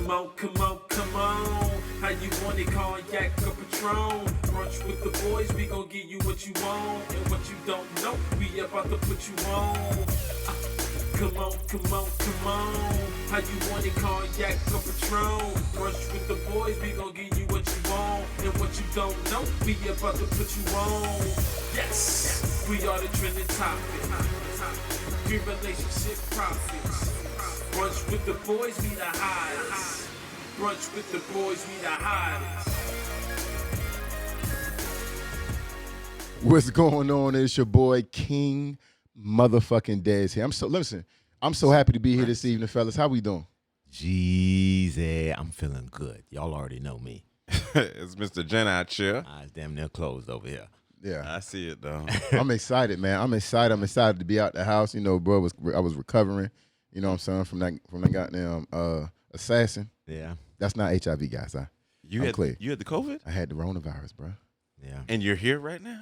Come on, come on, come on. How you want it, cognac or Patron? Brunch with the boys, we gon' give you what you want. And what you don't know, we about to put you on. Come on, come on, come on. How you want it, cognac or Patron? Brunch with the boys, we gon' give you what you want. And what you don't know, we about to put you on. Yes, we are the trending topic. Good relationship profits. Brunch with the boys, we the hottest. Brunch with the boys, we the hottest. What's going on? It's your boy King motherfucking Dez here. I'm so happy to be here this evening, fellas. How we doing? Jeez, I'm feeling good. Y'all already know me. It's Mr. Jen out here. Eyes damn near closed over here. Yeah, I see it though. I'm excited, man. I'm excited to be out the house. You know, bro, I was recovering. You know what I'm saying, from that goddamn assassin. Yeah. That's not HIV, guys. You had the COVID? I had the coronavirus, bro. Yeah. And you're here right now?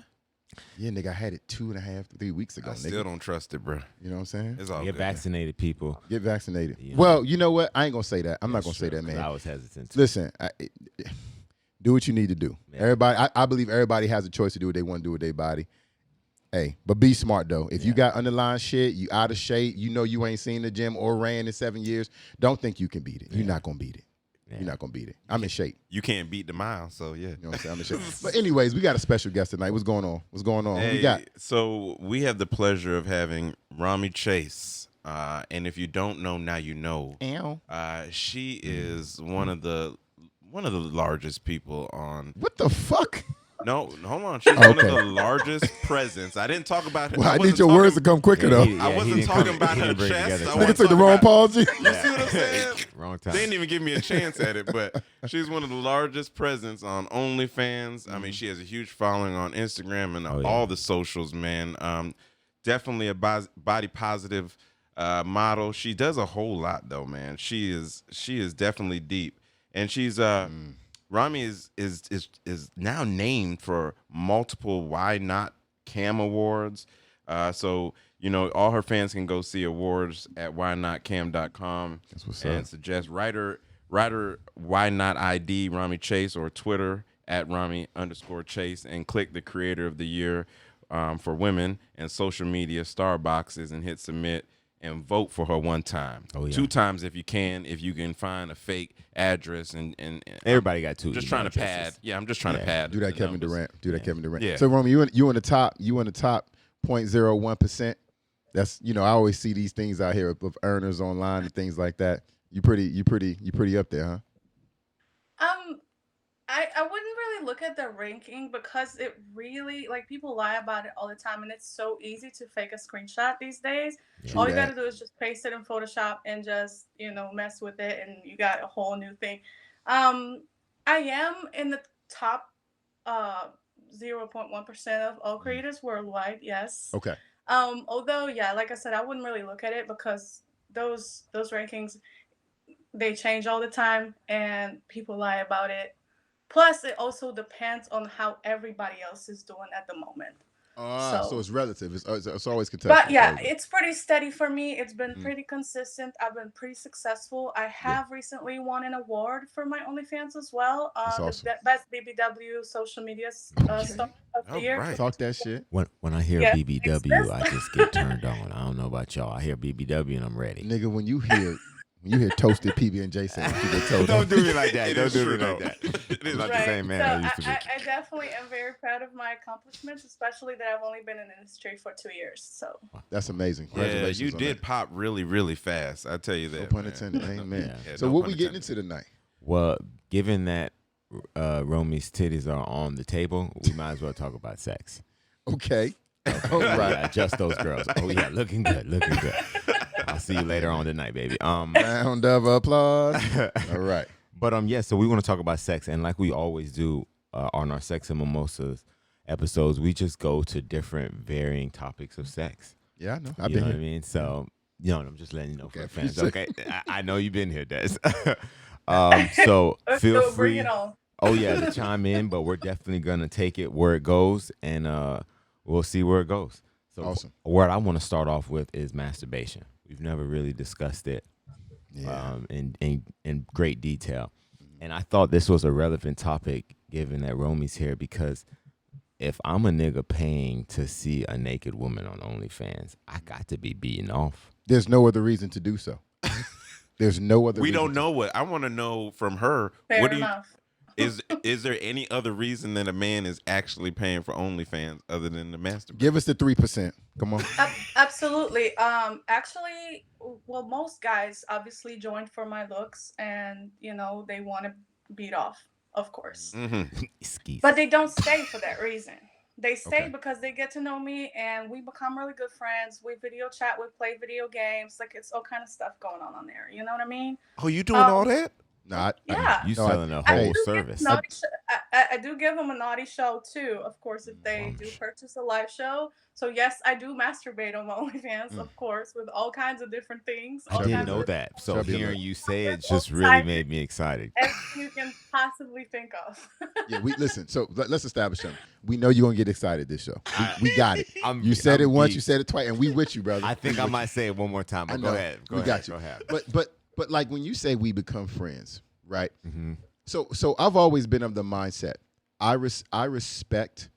Yeah, nigga, I had it 2.5 to 3 weeks ago. I still don't trust it, bro. You know what I'm saying? It's all Get good. vaccinated, people. Get vaccinated. Yeah. Well, you know what? I ain't gonna say that. I'm not gonna say that, man. I was hesitant. To. Listen, do what you need to do. Yeah. Everybody, I believe everybody has a choice to do what they want to do with their body. Hey, but be smart though. If you got underlying shit, you out of shape, you know you ain't seen the gym or ran in 7 years, don't think you can beat it. You're not gonna beat it. Yeah. You're not gonna beat it. I'm in shape. You can't beat the mile, so yeah. You know what I'm saying? I'm in shape. But anyways, we got a special guest tonight. What's going on? What's going on? Who we got? So we have the pleasure of having Romi Chase. And if you don't know, now you know. Ow. She is one of the largest people on. What the fuck? No, hold on. She's one of the largest presence. I didn't talk about her. Well, I need your words to come quicker though. I wasn't talking about her chest. Nigga took the wrong apology. You see what I'm saying? Wrong time. They didn't even give me a chance at it, but she's one of the largest presence on OnlyFans. I mean, she has a huge following on Instagram and all the socials, man. Definitely a body positive model. She does a whole lot though, man. She is definitely deep, and she's Romi is now named for multiple Why Not Cam Awards. So, you know, all her fans can go see awards at whynotcam.com. That's what's and up. suggest writer Why Not ID Romi Chase, or Twitter at Romi_Chase, and click the Creator of the Year for women and social media star boxes and hit submit. And vote for her one time. 2 times if you can find a fake address and Everybody got 2. just trying to pad. Yeah, I'm just trying to pad. Do that, the Kevin numbers. Durant. Do that, Kevin Durant. Yeah. So, Romy, you in the top 0.01%. That's, you know, I always see these things out here of earners online and things like that. You pretty up there, huh? I wouldn't really look at the ranking because it really, like, people lie about it all the time, and it's so easy to fake a screenshot these days. True All you that. gotta do is just paste it in Photoshop and just, you know, mess with it, and you got a whole new thing. I am in the top 0.1% of all creators worldwide, yes. Okay. Although, yeah, like I said, I wouldn't really look at it because those rankings, they change all the time, and people lie about it. Plus, it also depends on how everybody else is doing at the moment. So it's relative. It's always contested. But yeah, it's pretty steady for me. It's been pretty consistent. I've been pretty successful. I have recently won an award for my OnlyFans as well. That's awesome. The best BBW social media stuff of the year. Right. Talk that shit. When I hear BBW, I just get turned on. I don't know about y'all. I hear BBW and I'm ready. Nigga, when you hear toasted PB&J saying you get told Don't do me like that. Don't do me true, like that. It is Not Right. the same man So I used to be. I definitely am very proud of my accomplishments, especially that I've only been in the industry for 2 years. So That's amazing. Yeah, Congratulations. you on did that. pop really, really fast. I tell you that. No pun man. intended. Amen. Yeah, So no what pun we getting intended. into tonight? Well, given that Romi's titties are on the table, we might as well talk about sex. Okay. All Yeah, right. just those girls. Oh yeah, looking good. I'll see you later on tonight, baby. Round of applause. All right. But yeah, so we want to talk about sex, and like we always do on our Sex and Mimosas episodes, we just go to different varying topics of sex. Yeah, I know. I've You been know what I here. mean? So, you know, I'm just letting you know Okay, for the fans. appreciate Okay, I know you've been here, Des. So feel so bring free. it on. Oh yeah, to chime in, but we're definitely gonna take it where it goes, and we'll see where it goes. So, Awesome. What I want to start off with is masturbation. We've never really discussed it. in great detail. And I thought this was a relevant topic given that Romi's here, because if I'm a nigga paying to see a naked woman on OnlyFans, I got to be beaten off. There's no other reason to do so. There's no other We reason don't know what I want to know from her. Fair What do you enough. is there any other reason that a man is actually paying for OnlyFans other than the masturbation? Give us the 3%. Come on. Absolutely. Actually, well, most guys obviously joined for my looks, and they want to beat off, of course. Skis. But they don't stay for that reason. They stay Okay. because they get to know me, and we become really good friends. We video chat, we play video games. Like, it's all kind of stuff going on there. You know what I mean? Oh, you doing all that? No, Yeah. You No, selling a I whole do service. I do give them a naughty show too, of course, if they do purchase a live show. So yes, I do masturbate on my OnlyFans, of course, with all kinds of different things. I all didn't kinds know of that. So Chubby hearing alert. you say it All just really types. made me excited. Everything you can possibly think of. Yeah, we listen. So let's establish something. We know you're gonna get excited this show. We got it. I'm- You said I'm it once, geeked. you said it twice, and we with you, brother. I think We I with might say it one more time. I But know. go ahead. Go We ahead. got you. Go ahead. But like when you say we become friends, right? Mm-hmm. So I've always been of the mindset. I respect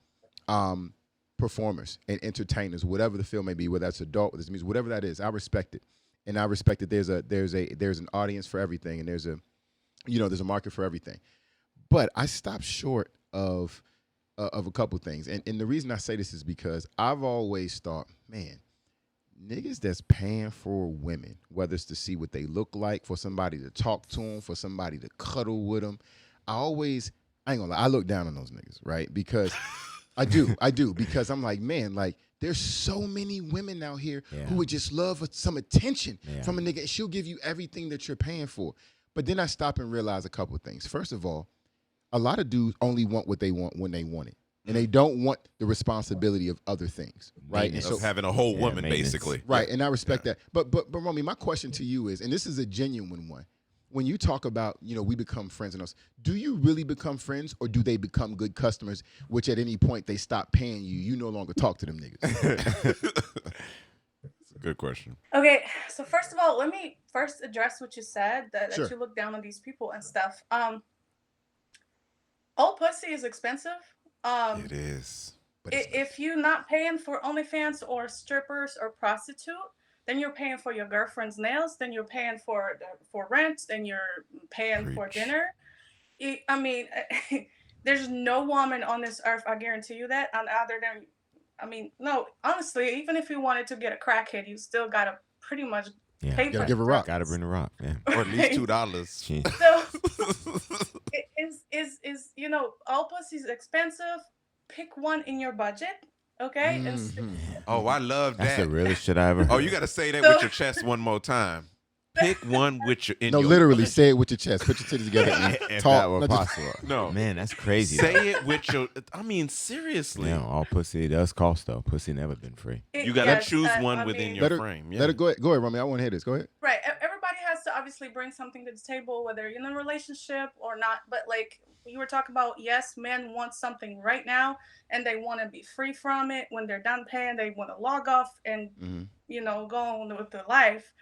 performers and entertainers, whatever the field may be, whether that's adult, whether it's music, whatever that is. I respect it, and I respect that there's an audience for everything, and there's a market for everything. But I stop short of a couple things, and the reason I say this is because I've always thought, man, niggas that's paying for women, whether it's to see what they look like, for somebody to talk to them, for somebody to cuddle with them, I ain't gonna lie, I look down on those niggas, right? Because I do, because I'm like, man, like there's so many women out here who would just love some attention from a nigga. She'll give you everything that you're paying for. But then I stop and realize a couple of things. First of all, a lot of dudes only want what they want when they want it. And they don't want the responsibility of other things, right? And Of having a whole woman, maintenance. basically. right, and I respect that. But Romy, my question to you is, and this is a genuine one. When you talk about, we become friends and us, do you really become friends, or do they become good customers, which at any point they stop paying you, you no longer talk to them niggas? It's a good question. Okay, so first of all, let me first address what you said, that Sure. you look down on these people and stuff. Old pussy is expensive. It is. But it's If you're not paying for OnlyFans or strippers or prostitute, then you're paying for your girlfriend's nails, then you're paying for rent, then you're paying for Preach. dinner. I mean, there's no woman on this earth, I guarantee you that, and other than, no, honestly, even if you wanted to get a crackhead, you still gotta pretty much pay for Gotta give a rock. Gotta bring the rock. Yeah. Or at least $2. She- So it is all pussy's expensive. Pick one in your budget, okay? Mhm. Oh, I love That's that. the realest shit I ever heard. Oh, you got to say that So- with your chest one more time. Pick one with your in No, your literally, budget. say it with your chest. Put your titties together and if talk. that were No, just- possible. No. Man, that's crazy. Say it with your. I mean, seriously. Yeah, all pussy does cost though. Pussy never been free. You got to Yes, choose I one within mean, your Let her, frame. Yeah. let her go ahead. Go ahead, Romy. I want to hear this. Go ahead. right. Everybody has to obviously bring something to the table, whether you're in a relationship or not. But like you were talking about, yes, men want something right now, and they want to be free from it. When they're done paying, they want to log off and go on with their life.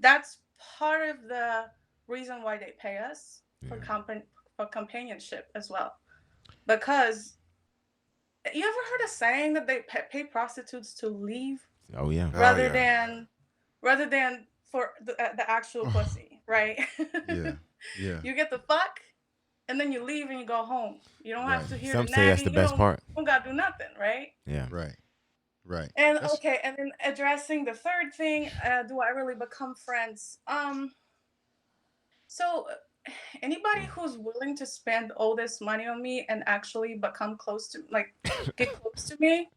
That's part of the reason why they pay us for companionship as well. Because you ever heard a saying that they pay prostitutes to leave Oh yeah. rather yeah. than for the actual pussy, right? Yeah. You get the fuck, and then you leave and you go home. You don't have to hear Some the say that's the nagging. best part. You don't gotta do nothing, right? Yeah. Right. And That's- okay, and then addressing the third thing, do I really become friends? So anybody who's willing to spend all this money on me and actually become close to, like, get close to me,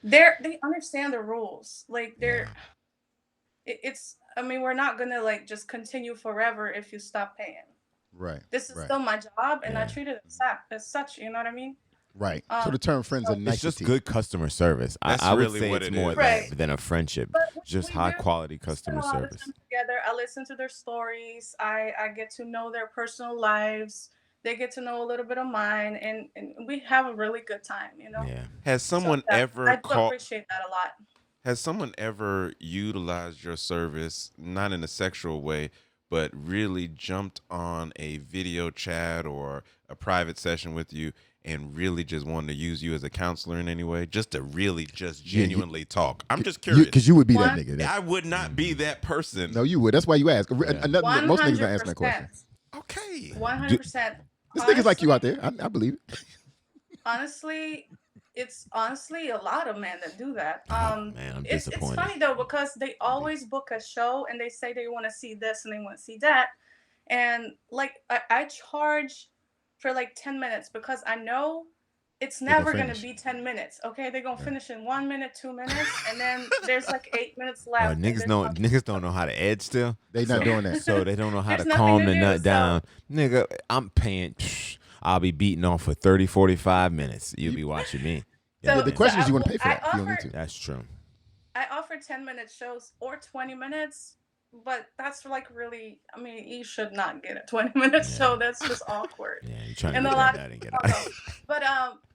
they understand the rules. Like we're not gonna like just continue forever if you stop paying. Right. This is right. still my job, and I Yeah. treat it as such. You know what I mean? Right. So the term friends are It's nicety. just good customer service. That's I would really say what it's it more is. Right. than a friendship. But Just we high do quality spend customer a lot of service. time together. I listen to their stories. I get to know their personal lives. They get to know a little bit of mine, and we have a really good time. Yeah. Has someone So ever I do called? appreciate that a lot. Has someone ever utilized your service, not in a sexual way, but really jumped on a video chat or a private session with you and really just wanted to use you as a counselor in any way, just to really just genuinely talk? I'm just curious. Because you would be that nigga. I would not be that person. No, you would. That's why you ask. Most niggas not answering that question. Okay. 100%. This niggas like you out there. I believe it. Honestly, it's a lot of men that do that. Man, I'm disappointed. It's funny though, because they always book a show and they say they want to see this and they want to see that, and like I charge for like 10 minutes because I know it's never gonna be 10 minutes. Okay, they're gonna finish in 1 minute, 2 minutes, and then there's like 8 minutes left. Niggas don't know how to edge still. They not doing that. So they don't know how to There's calm nothing the to nut do, down. Nigga, I'm paying. I'll be beating off for 30, 45 minutes. You'll be watching me. So- The question is, you want to I- pay for I that? You don't need offer- to. That's true. I offer 10-minute shows or 20 minutes, but that's like really, I mean, you should not get a 20-minute show. That's just awkward. Yeah, you're trying to And get a lot that of and get people out. don't. But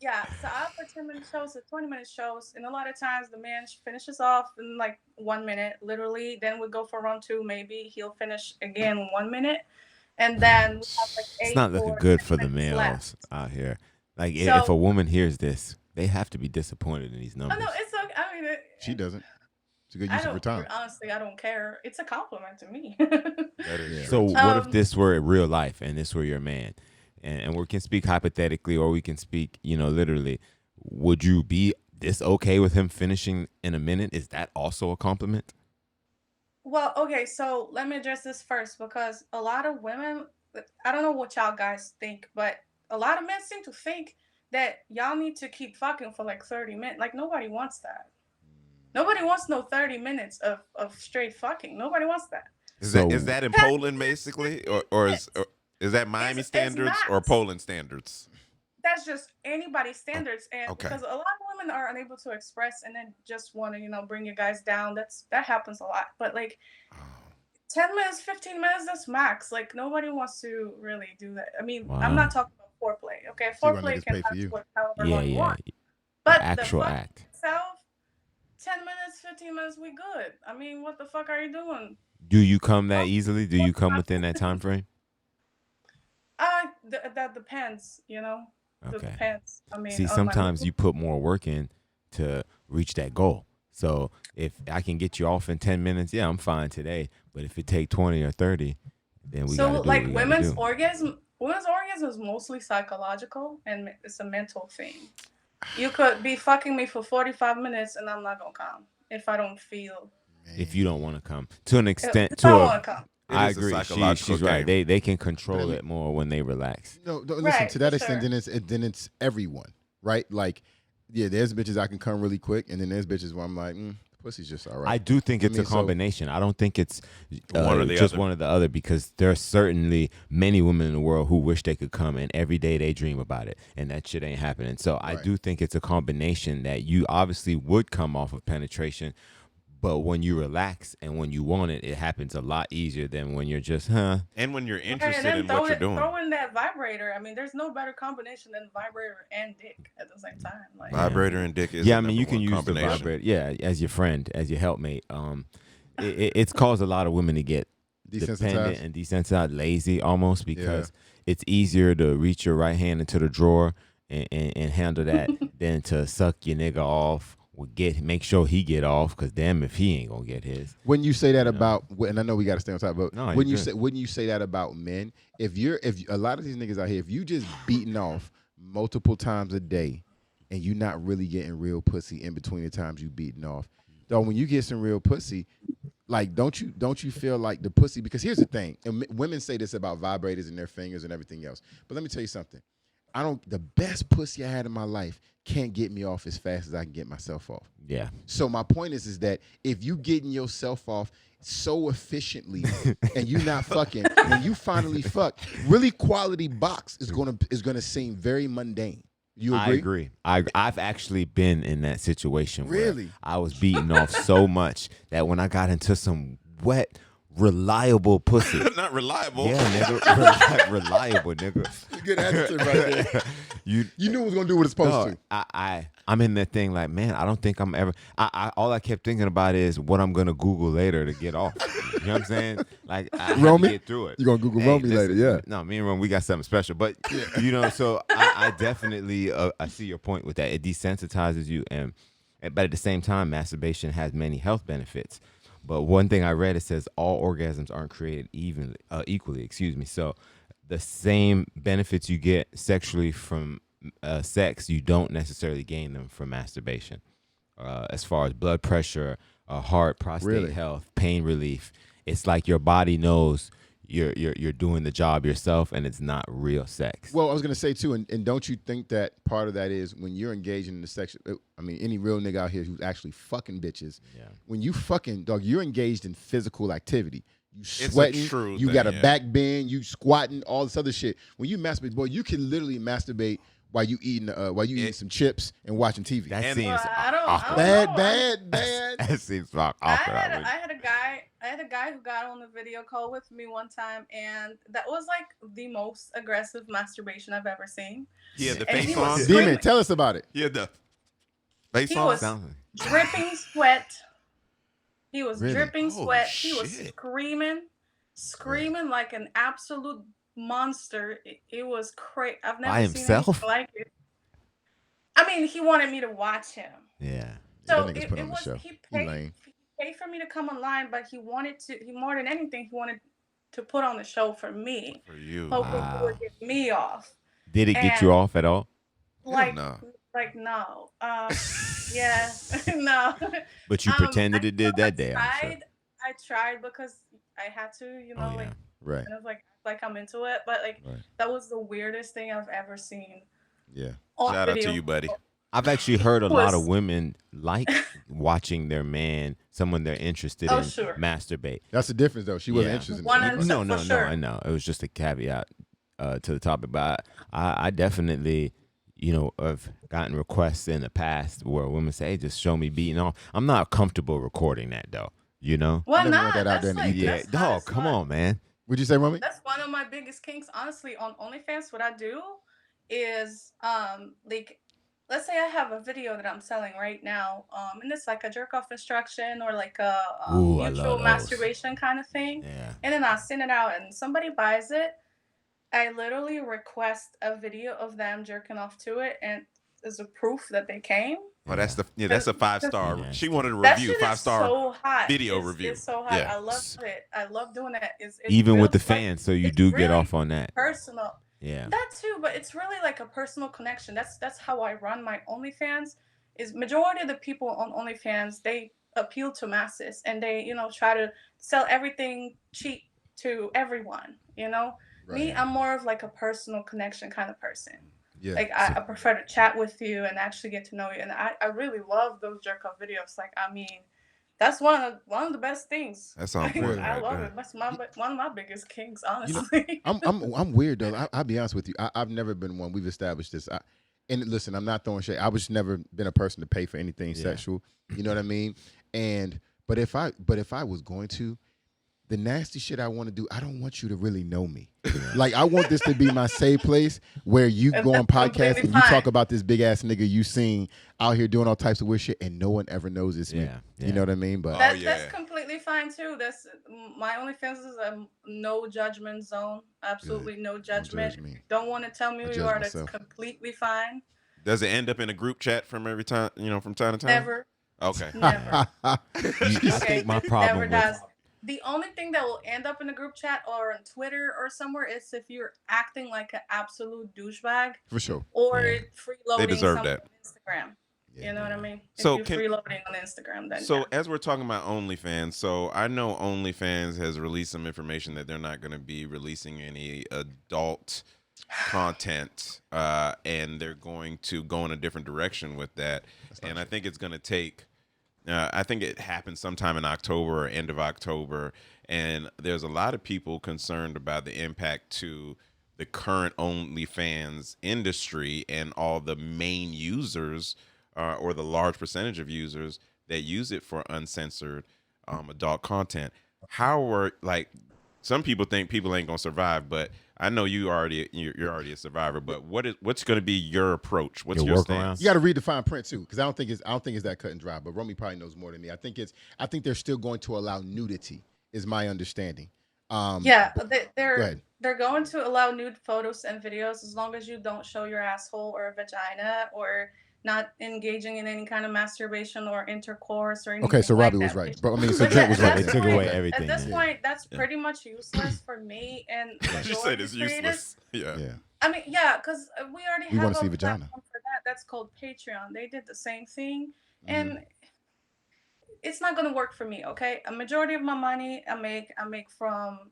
yeah, so I offer 10-minute shows or 20-minute shows, and a lot of times the man finishes off in like 1 minute, literally. Then we go for round 2, maybe he'll finish again in 1 minute, and then we have like 8 It's not looking or good 10 for the minutes males left. out here. Like, So- if a woman hears this, they have to be disappointed in these Oh numbers. no, it's okay. I mean, She doesn't. It's a good I use of her don't. time. Honestly, I don't care. It's a compliment to me. That is Yeah. So what if Um, this were real life and this were your man, and we can speak hypothetically or we can speak, literally? Would you be this okay with him finishing in a minute? Is that also a compliment? Well, okay, so let me address this first because a lot of women, I don't know what y'all guys think, but a lot of men seem to think that y'all need to keep fucking for like 30 minutes. Like, nobody wants that. Nobody wants no 30 minutes of straight fucking. Nobody wants that. Is So- that in Poland basically, or is that Miami It's standards or max. Poland standards? That's just anybody's standards. And okay. because a lot of women are unable to express and then just want to, bring you guys down. That happens a lot. But like 10 minutes, 15 minutes, that's max. Like, nobody wants to really do that. I mean, Wow. I'm not talking about foreplay. Okay, why foreplay niggas can pay for last you. for however Yeah, long you yeah. want. The But the actual fuck act. itself, 10 minutes, 15 minutes, we good. I mean, what the fuck are you doing? Do you come that easily? Do you come within that time frame? That depends, It Okay. depends. I mean, See, on my sometimes mood. you put more work in to reach that goal. So if I can get you off in 10 minutes, yeah, I'm fine today. But if it take 20 or 30, then we So gotta do like what we gotta women's do. orgasm is mostly psychological and it's a mental thing. You could be fucking me for 45 minutes and I'm not gonna come if I don't feel. If you don't want to come, to an extent, If I don't want to come. I It is a agree. psychological She's right. game. They can control it more when they relax. No, listen. Right, To that for extent, sure. then it's everyone, right? Like, yeah, there's bitches I can come really quick, and then there's bitches where I'm like, pussy's just all right. I do think it's mean, a so- combination. I don't think it's One or the just other. one or the other, because there are certainly many women in the world who wish they could come, and every day they dream about it, and that shit ain't happening. So I Right. do think it's a combination that you obviously would come off of penetration, but when you relax and when you want it, it happens a lot easier than when you're just, And when you're Okay, and interested then in what you're doing. throw in that vibrator. I mean, there's no better combination than vibrator and dick at the same time. Like, Vibrator and dick is yeah, the I mean, you number can one use the combination. vibrator, yeah, as your friend, as your helpmate. It's caused a lot of women to get dependent Desensitized. and desensitized, lazy almost, because it's easier to reach your right hand into the drawer and handle that than to suck your nigga off. Make sure he get off, because damn if he ain't gonna get his. When you say that about, and I know we got to stay on top, but No, when you're you good. when you say that about men, if a lot of these niggas out here, if you just beating off multiple times a day, and you not really getting real pussy in between the times you beating off, though, when you get some real pussy, like don't you feel like the pussy? Because here's the thing, and women say this about vibrators and their fingers and everything else, but let me tell you something. The best pussy I had in my life can't get me off as fast as I can get myself off. Yeah. So my point is that if you getting yourself off so efficiently and you not fucking, when you finally fuck, really quality box is gonna seem very mundane. You agree? I agree. I've actually been in that situation where Really? I was beating off so much that when I got into some wet reliable pussy. Not reliable. Yeah, nigga, reliable, nigga. Good adjective right there. You knew it was gonna do what it's supposed to. I'm in that thing like, man, I don't think I'm ever. All I kept thinking about is what I'm gonna Google later to get off. You know what I'm saying? Like, I have to Romi? get through it. You're gonna Google Romi later, yeah. No, me and Romi, we got something special, but you know, so I definitely I see your point with that. It desensitizes you, but at the same time, masturbation has many health benefits. But one thing I read, it says all orgasms aren't created equally. Excuse me. So the same benefits you get sexually from sex, you don't necessarily gain them from masturbation. As far as blood pressure, heart, prostate health, pain relief, it's like your body knows you're doing the job yourself, and it's not real sex. Well, I was gonna say too, and don't you think that part of that is when you're engaging in the sex? I mean, any real nigga out here who's actually fucking bitches. Yeah. When you fucking dog, you're engaged in physical activity. You sweating. You got a back bend. You squatting. All this other shit. When you masturbate, boy, you can literally masturbate while you eating some chips and watching TV. That seems awkward. Bad. That seems awkward. I had a guy who got on the video call with me one time, and that was like the most aggressive masturbation I've ever seen. He had the face on. Demon, tell us about it. He had the face on. He was dripping sweat. He was dripping sweat. He was screaming like an absolute monster. It was crazy. I've never by seen himself anything like it. I mean, he wanted me to watch him. Yeah. So it was he paid for me to come online, but he more than anything, he wanted to put on the show for me. For you. Hoping he would get me off. Did it get you off at all? Like no. Yeah, no. But you pretended it did that day. I tried because I had to, right. And I was like I'm into it, but that was the weirdest thing I've ever seen. Yeah. Shout out to you, buddy. I've actually heard a lot of women like watching their man, someone they're interested in, masturbate. That's the difference, though. She wasn't interested in it. No, I know. It was just a caveat to the topic, but I definitely, have gotten requests in the past where women say, "Hey, just show me beating off." I'm not comfortable recording that, though. Why not? Come on, man. What'd you say, Romi? That's one of my biggest kinks, honestly, on OnlyFans. What I do is, let's say I have a video that I'm selling right now, and it's like a jerk off instruction or like a mutual masturbation kind of thing. Yeah. And then I send it out, and somebody buys it. I literally request a video of them jerking off to it, and as a proof that they came. Well, that's a 5-star. Yeah. She wanted a review, 5-star so hot. video review. It's so hot. Yeah. I love it. I love doing that. It's even with the fun. fans, so you do get really off on that. Personal. Yeah. That too, but it's really like a personal connection. That's how I run my OnlyFans. Is majority of the people on OnlyFans, they appeal to masses, and they try to sell everything cheap to everyone. Right. Me, I'm more of like a personal connection kind of person. Yeah. Like I prefer to chat with you and actually get to know you, and I really love those jerk off videos. Like that's one of the best things. That sounds good. I love it. That's one of my biggest kinks, honestly. I'm weird though. I'll be honest with you. I've never been one. We've established this. And listen, I'm not throwing shade. I was never been a person to pay for anything sexual. You know what I mean? But if I was going to, the nasty shit I want to do, I don't want you to really know me. Like, I want this to be my safe place where you go on podcasts and you talk about this big ass nigga you seen out here doing all types of weird shit, and no one ever knows it's me. You know what I mean? But that's completely fine too. That's my OnlyFans is a no judgment zone. Absolutely no judgment. Don't want to tell me who you are. That's completely fine. Does it end up in a group chat from time to time? Never. Okay. Never. I think my problem never does. The only thing that will end up in a group chat or on Twitter or somewhere is if you're acting like an absolute douchebag. For sure. Or freeloading they deserve something that. on Instagram. You know what I mean? So if you're freeloading on Instagram, then So as we're talking about OnlyFans, so I know OnlyFans has released some information that they're not going to be releasing any adult content, and they're going to go in a different direction with that. And I think it's going to take. I think it happened sometime in October or end of October, and there's a lot of people concerned about the impact to the current OnlyFans industry and all the main users or the large percentage of users that use it for uncensored adult content. how are like some people think people ain't gonna survive, but I know you're already a survivor. But what's going to be your approach? What's your workaround? stance? You got to read the fine print too, because I don't think it's that cut and dry. But Romy probably knows more than me. I think they're still going to allow nudity, is my understanding. Yeah, Go ahead. they're going to allow nude photos and videos as long as you don't show your asshole or vagina or not engaging in any kind of masturbation or intercourse or anything. Okay, so like Robbie that. was right. But I mean, so But Trent yeah, was at right. this They took point, away at everything. this then. point, that's pretty much useless for me and She said it's useless. Yeah. Yeah. I mean, yeah, because we already We have wanna see a vagina. platform for that. That's called Patreon. They did the same thing, Mhm. and it's not gonna work for me. Okay, a majority of my money I make from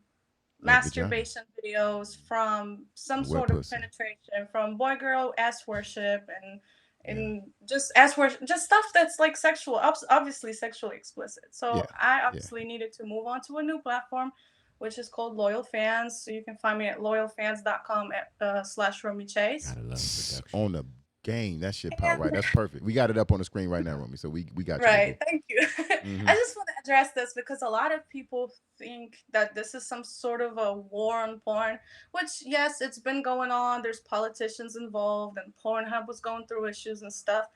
That vagina. masturbation videos, from some Wet sort of pussy. penetration, from boy girl ass worship, and Yeah. just ass worship, just stuff that's like sexual, obviously sexually explicit. So Yeah. I obviously needed to move on to a new platform, which is called Loyal Fans. So you can find me at loyalfans.com / Romy Chase. Gotta love production. On the game, that shit pop And- right. That's perfect. We got it up on the screen right now, Romy. So we got you. Right, thank you. Mhm. I just want to address this because a lot of people think that this is some sort of a war on porn, which, yes, it's been going on. There's politicians involved, and Pornhub was going through issues and stuff.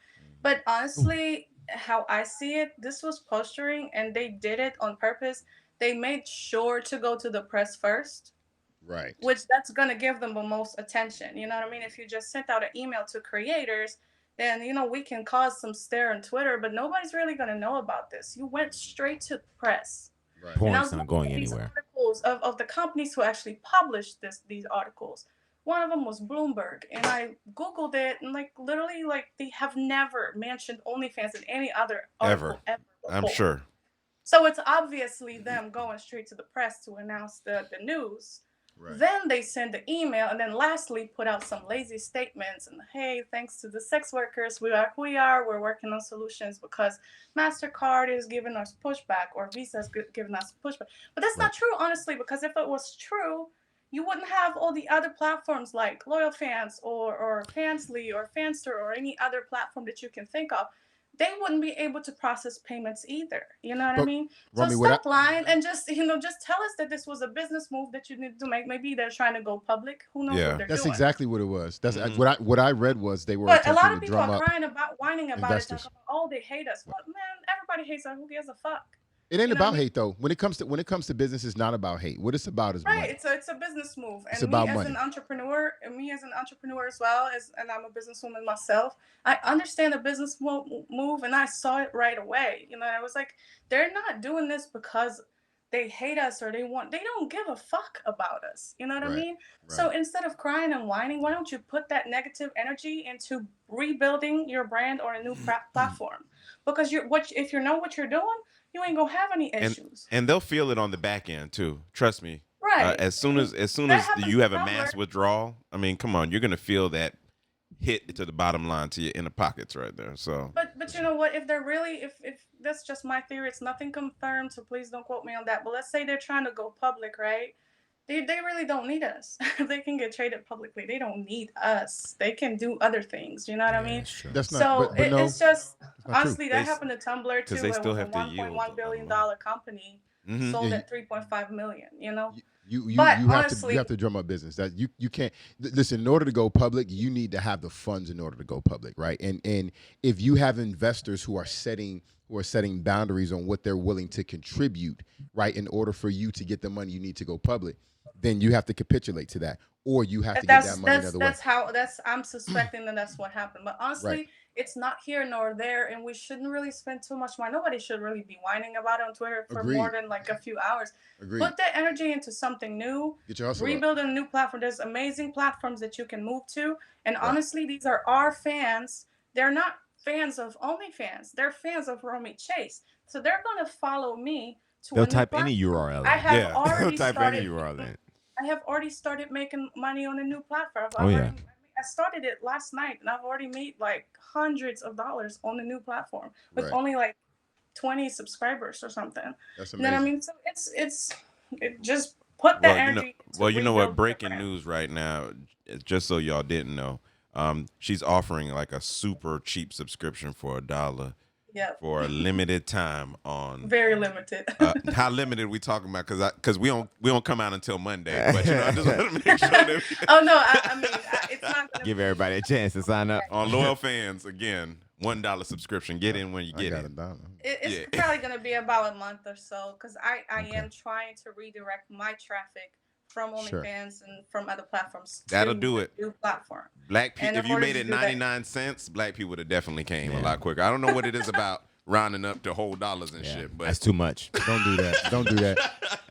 But honestly, how I see it, this was posturing, and they did it on purpose. They made sure to go to the press first, Right. which that's going to give them the most attention. You know what I mean? If you just sent out an email to creators, then we can cause some stir on Twitter, but nobody's really going to know about this. You went straight to the press. Right. And I Porn's was not looking going at these anywhere. articles of the companies who actually published these articles. One of them was Bloomberg, and I googled it, and literally they have never mentioned OnlyFans in any other article ever before. I'm sure. So it's obviously them going straight to the press to announce the news. Right. Then they send the email, and then lastly put out some lazy statements and, hey, thanks to the sex workers, we are who we are. We're working on solutions because MasterCard is giving us pushback or Visa is giving us pushback. But that's not true, honestly, because if it was true, you wouldn't have all the other platforms like Loyal Fans or Fansly or Fanster or any other platform that you can think of. They wouldn't be able to process payments either. You know what I mean? So Romy, stop lying and just tell us that this was a business move that you need to make. Maybe they're trying to go public. Who knows what they're That's doing? exactly what it was. That's Mhm. what I read was they were But a lot attempting of to people drum are up. crying about, whining about investors. it. Talking about, oh, they hate us. Well, man, everybody hates us. Who gives a fuck? It ain't You know what about I mean? hate though. When it comes to business, it's not about hate. What it's about is Right, money. it's a business move, It's and about me as money. an entrepreneur, as well and I'm a businesswoman myself. I understand the business move, and I saw it right away. I was like, they're not doing this because they hate us or they don't give a fuck about us. You know what I Right, mean? So right. instead of crying and whining, why don't you put that negative energy into rebuilding your brand or a new platform? Because if you know what you're doing, you ain't gonna have any issues. And they'll feel it on the back end too. Trust me. Right. As soon as That happens you have a to mass Tumblr. withdrawal, I mean, come on, you're gonna feel that hit to the bottom line to your inner pockets right there. So, But you know what? If they're really if that's just my theory, it's nothing confirmed, so please don't quote me on that. But let's say they're trying to go public, right? They really don't need us. They can get traded publicly. They don't need us. They can do other things. You know what I mean? That's true. That's not. So But no, it's just not true. honestly that They- happened to Tumblr too. 'cause they It still was a have to yield $1.1 billion company Mhm. sold Yeah, at 3.5 million. You But have honestly- to drum up business. That you can't listen. In order to go public, you need to have the funds in order to go public, right? And if you have investors who are setting boundaries on what they're willing to contribute, right, in order for you to get the money you need to go public, then you have to capitulate to that, or you have to get that money another way. I'm suspecting that that's what happened. But honestly, Right. it's not here nor there, and we shouldn't really spend too much money. Nobody should really be whining about it on Twitter for Agreed. more than a few hours. Agreed. Put that energy into something new. Get your hustle up. Rebuild a new platform. There's amazing platforms that you can move to, and honestly, these are our fans. They're not fans of OnlyFans. They're fans of Romy Chase, so they're gonna follow me to. They'll a new type any platform. URL in. I have Yeah. already Type started. any URL in. I have already started making money on a new platform. Oh, yeah. I started it last night, and I've already made hundreds of dollars on the new platform with Right. only 20 subscribers or something. That's You know what I amazing. mean? So it just put that energy. You know what? rebuild the Breaking brand. news right now, just so y'all didn't know, she's offering a super cheap subscription for $1. Yeah. for a limited time on. Very limited. How limited we talking about? Because we don't come out until Monday. But I just want to make sure that Oh no, I mean it's not gonna Give be everybody a chance to sign up. on loyal fans again, $1 subscription. Get in when you I get got in. $1. It's probably gonna be about a month or so because I am trying to redirect my traffic from Sure. OnlyFans and from other platforms. That'll to do the it. New platform. Black people, And if in you order made to it do that- 99 cents, black people would have definitely came a lot quicker. I don't know what it is about rounding up to whole dollars and shit, but That's too much. Don't do that. Don't do that.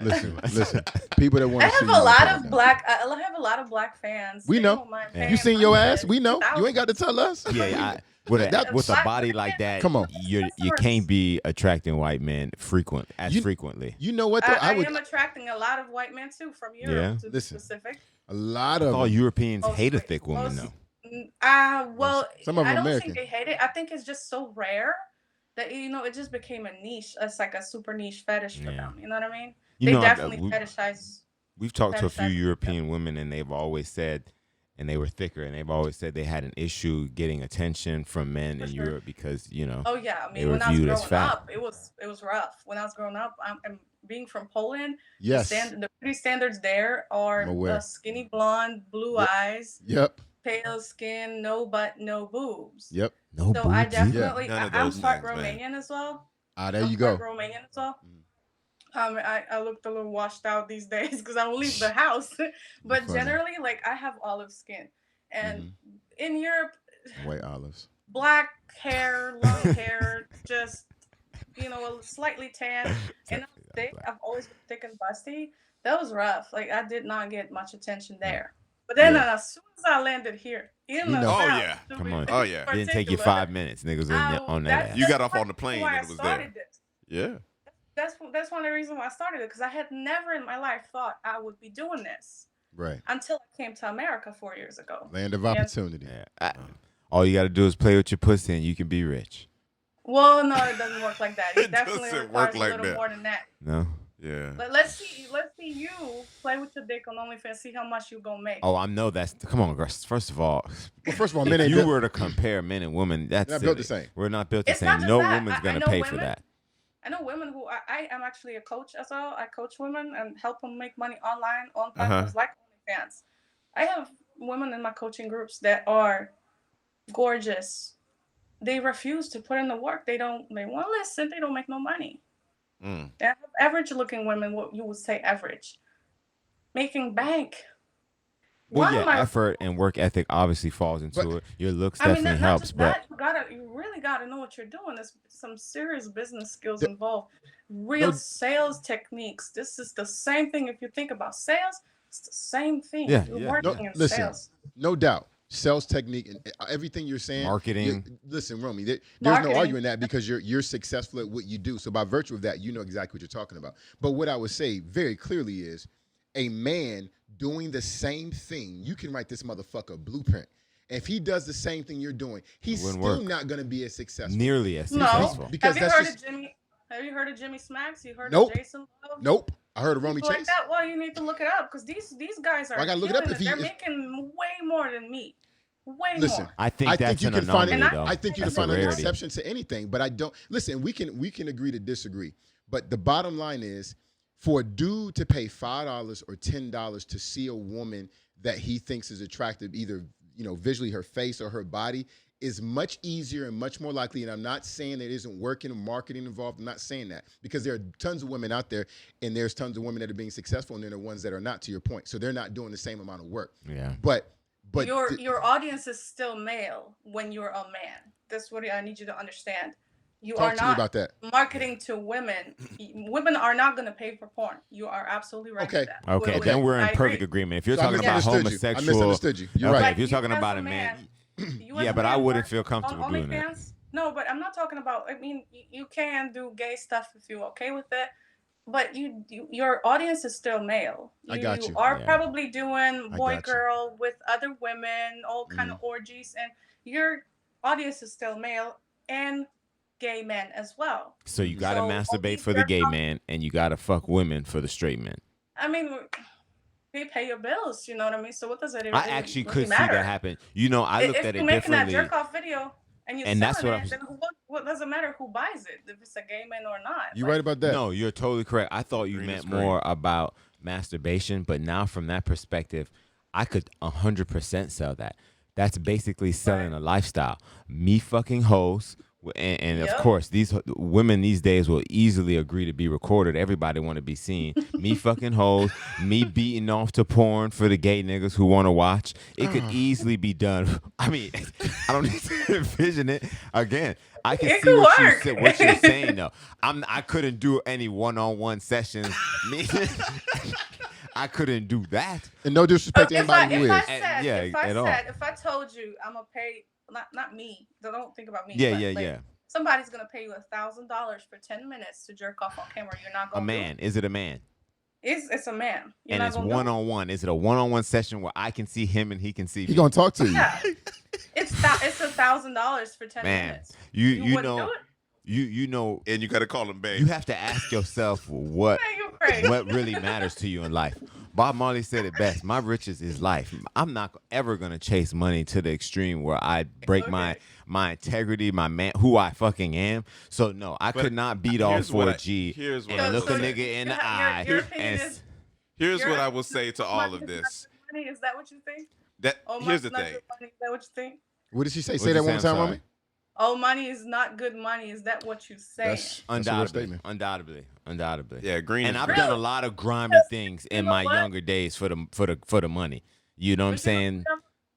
Listen. People that want I to see have you. a gonna lot put it of down. black. I have a lot of black fans. We They know. don't mind Yeah. paying You seen your ass? $100, We know. You ain't got to tell us. Yeah, with That- a Black body women like that, Come on. you can't be attracting white men frequently. You know what though? I would. am attracting a lot of white men too from Europe. Yeah. To be Listen. specific. A lot of All them. Europeans Most hate a white- thick woman, most- though. Well, Some of I them don't American. think they hate it. I think it's just so rare that it just became a niche. It's like a super niche fetish for Yeah. them. You know what I mean? You They know, definitely we- fetishize. We've talked to a few Fetishize- European women, and they've always said, and they were thicker, and they've always said they had an issue getting attention from men For in sure. Europe because, you know, Oh yeah, I They mean were when I was viewed as growing fat. up, it was rough. When I was growing up, I'm being from Poland. Yes. The beauty standards there are I'm aware. skinny blonde, blue Yep. eyes, Yep. pale skin, no butt, no boobs. Yep. no So I boobies. definitely, None of I'm those part things, man. Romanian as well. There I'm you go. part Romanian as well. I looked a little washed out these days because I don't leave the house. But Funny. generally, like I have olive skin, and Mm-hmm. in Europe, White olives. black hair, long hair, just slightly tan. And Exactly, I'm thick. black. I've always been thick and busty. That was rough. Like I did not get much attention there. But then as soon as I landed here in the know. Oh, South, yeah. to Come be on. Oh, yeah. It didn't take you particular, 5 minutes. Niggas on that that's- ass. You got that's off on the plane why and I it was started there. this. Yeah. That's one of the reasons why I started it because I had never in my life thought I would be doing this Right. until I came to America 4 years ago. Land of opportunity. Yeah. All you got to do is play with your pussy and you can be rich. Well, no, it doesn't work like that. It It definitely doesn't requires work like a little that. more than that. No? Yeah. But let's see you play with your dick on OnlyFans, see how much you gonna make. Oh, I know that's. Come on, girls. First of all, Well, first of all, men if ain't you built- were to compare men and women, that's They're not built the silly. same. We're not built the It's not same. just No that. woman's I gonna know pay for women- that. I know women who I am actually a coach as well. I coach women and help them make money online on platforms like OnlyFans. I have women in my coaching groups that are gorgeous. They refuse to put in the work. They won't listen. They don't make no money. Mm. They have average looking women, what you would say average, making bank. Well, Why yeah, am I- effort and work ethic obviously falls into But- it. Your looks I mean, definitely not helps, just but that. You really gotta know what you're doing. There's some serious business skills The- involved. Real No- sales techniques. This is the same thing. If you think about sales, it's the same thing. Yeah, You're yeah. working No, in listen. sales. No doubt. Sales technique and everything you're saying. Marketing. Listen, Romy, there's Marketing. no arguing that because you're successful at what you do. So by virtue of that, you know exactly what you're talking about. But what I would say very clearly is a man doing the same thing. You can write this motherfucker a blueprint. If he does the same thing you're doing, he's wouldn't still work. not going to be as successful. nearly as No. successful. Because Have you that's heard just of Jimmy? Have you heard of Jimmy Smacks? You heard Nope. of Jason Love? nope. I heard of Romy People like Chase. that? Well, you need to look it up because these guys are. Well, I gotta look it up killing if he- They're if- making way more than me. Way Listen, more. I think I that's think you an can find anomaly, it- though. I think you can That's a find an rarity. exception to anything, but I don't listen. We can agree to disagree, but the bottom line is, for a dude to pay $5 or $10 to see a woman that he thinks is attractive, either visually her face or her body, is much easier and much more likely. And I'm not saying there isn't work and marketing involved. I'm not saying that because there are tons of women out there, and there's tons of women that are being successful, and then there are ones that are not. To your point, so they're not doing the same amount of work. Yeah. But your audience is still male when you're a man. That's what I need you to understand. You talk are to me not about that. marketing to women. Women are not going to pay for porn. You are absolutely right. Okay. With that. Okay, With- then we're in I perfect agree. agreement. If you're So I talking about misunderstood you. I homosexual, misunderstood you. You're okay, right. if you're But talking you about as a man, you as yeah, a but I man wouldn't work feel comfortable on doing that. OnlyFans? No, but I'm not talking about. I mean, you can do gay stuff if you're okay with it, but your audience is still male. I got you. You are Yeah. probably doing I boy got you. girl with other women, all kind of orgies, and your audience is still male and gay men as well. So you gotta So, masturbate only for the their gay com- man, and you gotta fuck women for the straight men. I mean, they pay your bills. You know what I mean? So what does it? I actually could see that happen. You know, I looked if at you're it making that differently. jerk off video and you And that's selling what I it, was- then what does it matter who buys it if it's a gay man or not? You Like, right about that? No, you're totally correct. I thought you Green meant is green. more about masturbation, but now from that perspective, I could 100% sell that. That's basically selling a lifestyle. Me fucking hoes, and of Yep. course, these women these days will easily agree to be recorded. Everybody want to be seen. Me fucking hoes, me beating off to porn for the gay niggas who want to watch. It could easily be done. I mean, I don't need to envision it again. I can It see could what work. what you're saying though. I couldn't do any one-on-one sessions. I couldn't do that. And no disrespect to if I, anybody who if I is. said, Yeah, if I at all. said, if I told you I'm gonna pay, not me, don't think about me. Yeah, but, yeah, like, yeah. Somebody's gonna pay you $1,000 for 10 minutes to jerk off on camera. You're not A gonna. man. Is it a man? It's a man. You're And not it's gonna do it? one-on-one. Is it a one-on-one session where I can see him and he can see He me? gonna talk to you. Yeah. It's $1,000 for 10 Man, minutes. you wouldn't know do it? you know And you got to call him babe. you have to ask yourself what Man, you crazy. what really matters to you in life. Bob Marley said it best. My riches is life. I'm not ever gonna chase money to the extreme where I break my integrity, my man, who I fucking am. So no, I could not beat off here's what 4G here's what and I look will a say. nigga in the Your eye. opinion and is- Here's You're- what I will say to all Money of is this. not good money. Is that what you think? Here's the money's not thing. good money. Is that what you think? What did she say? What'd Say you that one more say? I'm time, sorry. Romy. Oh, money is not good money. Is that what you say? That's a real Undoubtedly, statement. undoubtedly. Yeah, green And is I've green. done a lot of grimy things in know my what? younger days for the money. You know what I'm saying?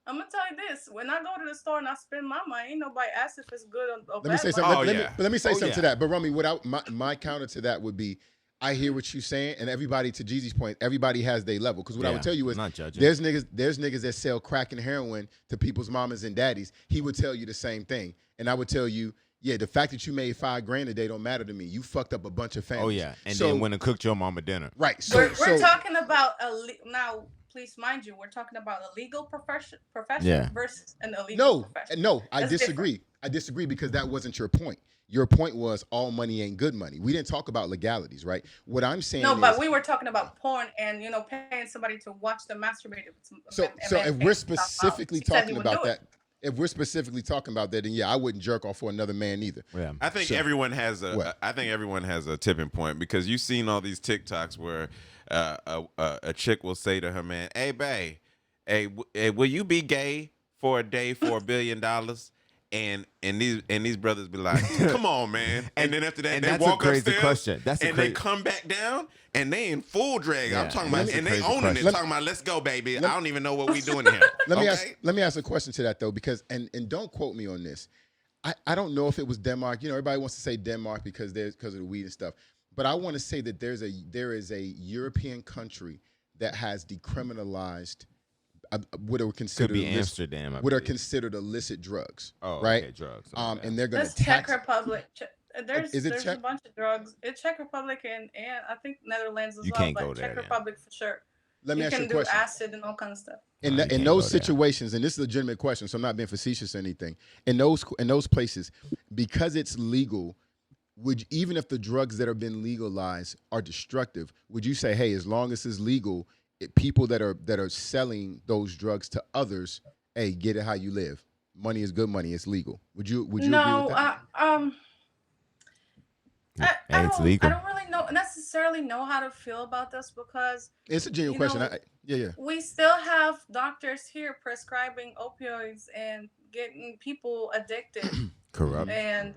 I'm gonna tell you this: when I go to the store and I spend my money, ain't nobody asks if it's good or Let bad. me say money. something. Oh, let, yeah. me, let me say Oh, something yeah. to that. But Romy, without my counter to that would be, I hear what you're saying, and everybody, to Jeezy's point, everybody has their level. Because what I Yeah, would tell you is, I'm not judging. there's niggas that sell crack and heroin to people's mamas and daddies. He would tell you the same thing, and I would tell you, yeah, the fact that you made $5,000 a day don't matter to me. You fucked up a bunch of families. Oh yeah, and so, then went and cooked your mama dinner. right. So We're talking about now. Please mind you, we're talking about a legal profession Yeah. versus an illegal profession. No, I That's disagree. different. I disagree because that wasn't your point. Your point was all money ain't good money. We didn't talk about legalities, right? What I'm saying No, is, but we were talking about porn and paying somebody to watch them masturbate. so if we're specifically talking about that, if we're specifically talking about that, then yeah, I wouldn't jerk off for another man either. Yeah. I think So- everyone has What? I think everyone has a tipping point because you've seen all these TikToks where a chick will say to her man, "Hey, babe, hey, will you be gay for a day for $1 billion?" And these brothers be like, "Come on, man!" And then after that, and they that's a walk crazy upstairs, question. That's a and crazy- they come back down, and they in full drag. Yeah, I'm talking that's about, a and they crazy owning question. it, talking about, "Let's go, baby." I don't even know what we doing here. Let me Okay? let me ask a question to that though, because and don't quote me on this. I don't know if it was Denmark. Everybody wants to say Denmark because of the weed and stuff. But I want to say that there is a European country that has decriminalized what are Could considered be illicit, Amsterdam. I what are believe. considered illicit drugs. Oh, right? okay, drugs. And they're going That's to Czech tax. Republic. Is it There's Czech? a bunch of drugs. It's Czech Republic and I think Netherlands as You well. can't but go there, Czech then. Republic for sure. Let me You ask you can a do question. acid and all kind of stuff. In, No, the, you in can't those go there. situations, and this is a legitimate question, so I'm not being facetious or anything. In those places, because it's legal, even if the drugs that have been legalized are destructive, would you say, hey, as long as it's legal, people that are selling those drugs to others, hey, get it how you live. Money is good money. It's legal. Would you agree with that? It's legal. I don't really necessarily know how to feel about this because It's a genuine question. Yeah. we still have doctors here prescribing opioids and getting people addicted Corrupt. and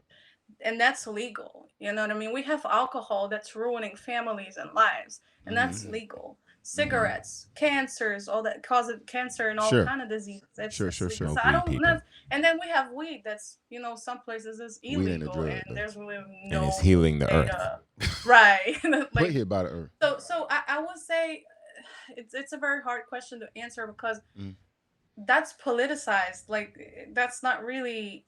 that's legal. You know what I mean? We have alcohol that's ruining families and lives, and that's legal. Cigarettes, cancers, all that causes cancer and all Sure. kind of diseases. Sure. legal. So Weed I don't people. know. And then we have weed that's some places is Weed ain't a illegal drug, and though. there's really And no it's healing the earth. data. Right. Put Like, here by the earth. so I would say it's a very hard question to answer because Mm. that's politicized. Like that's not really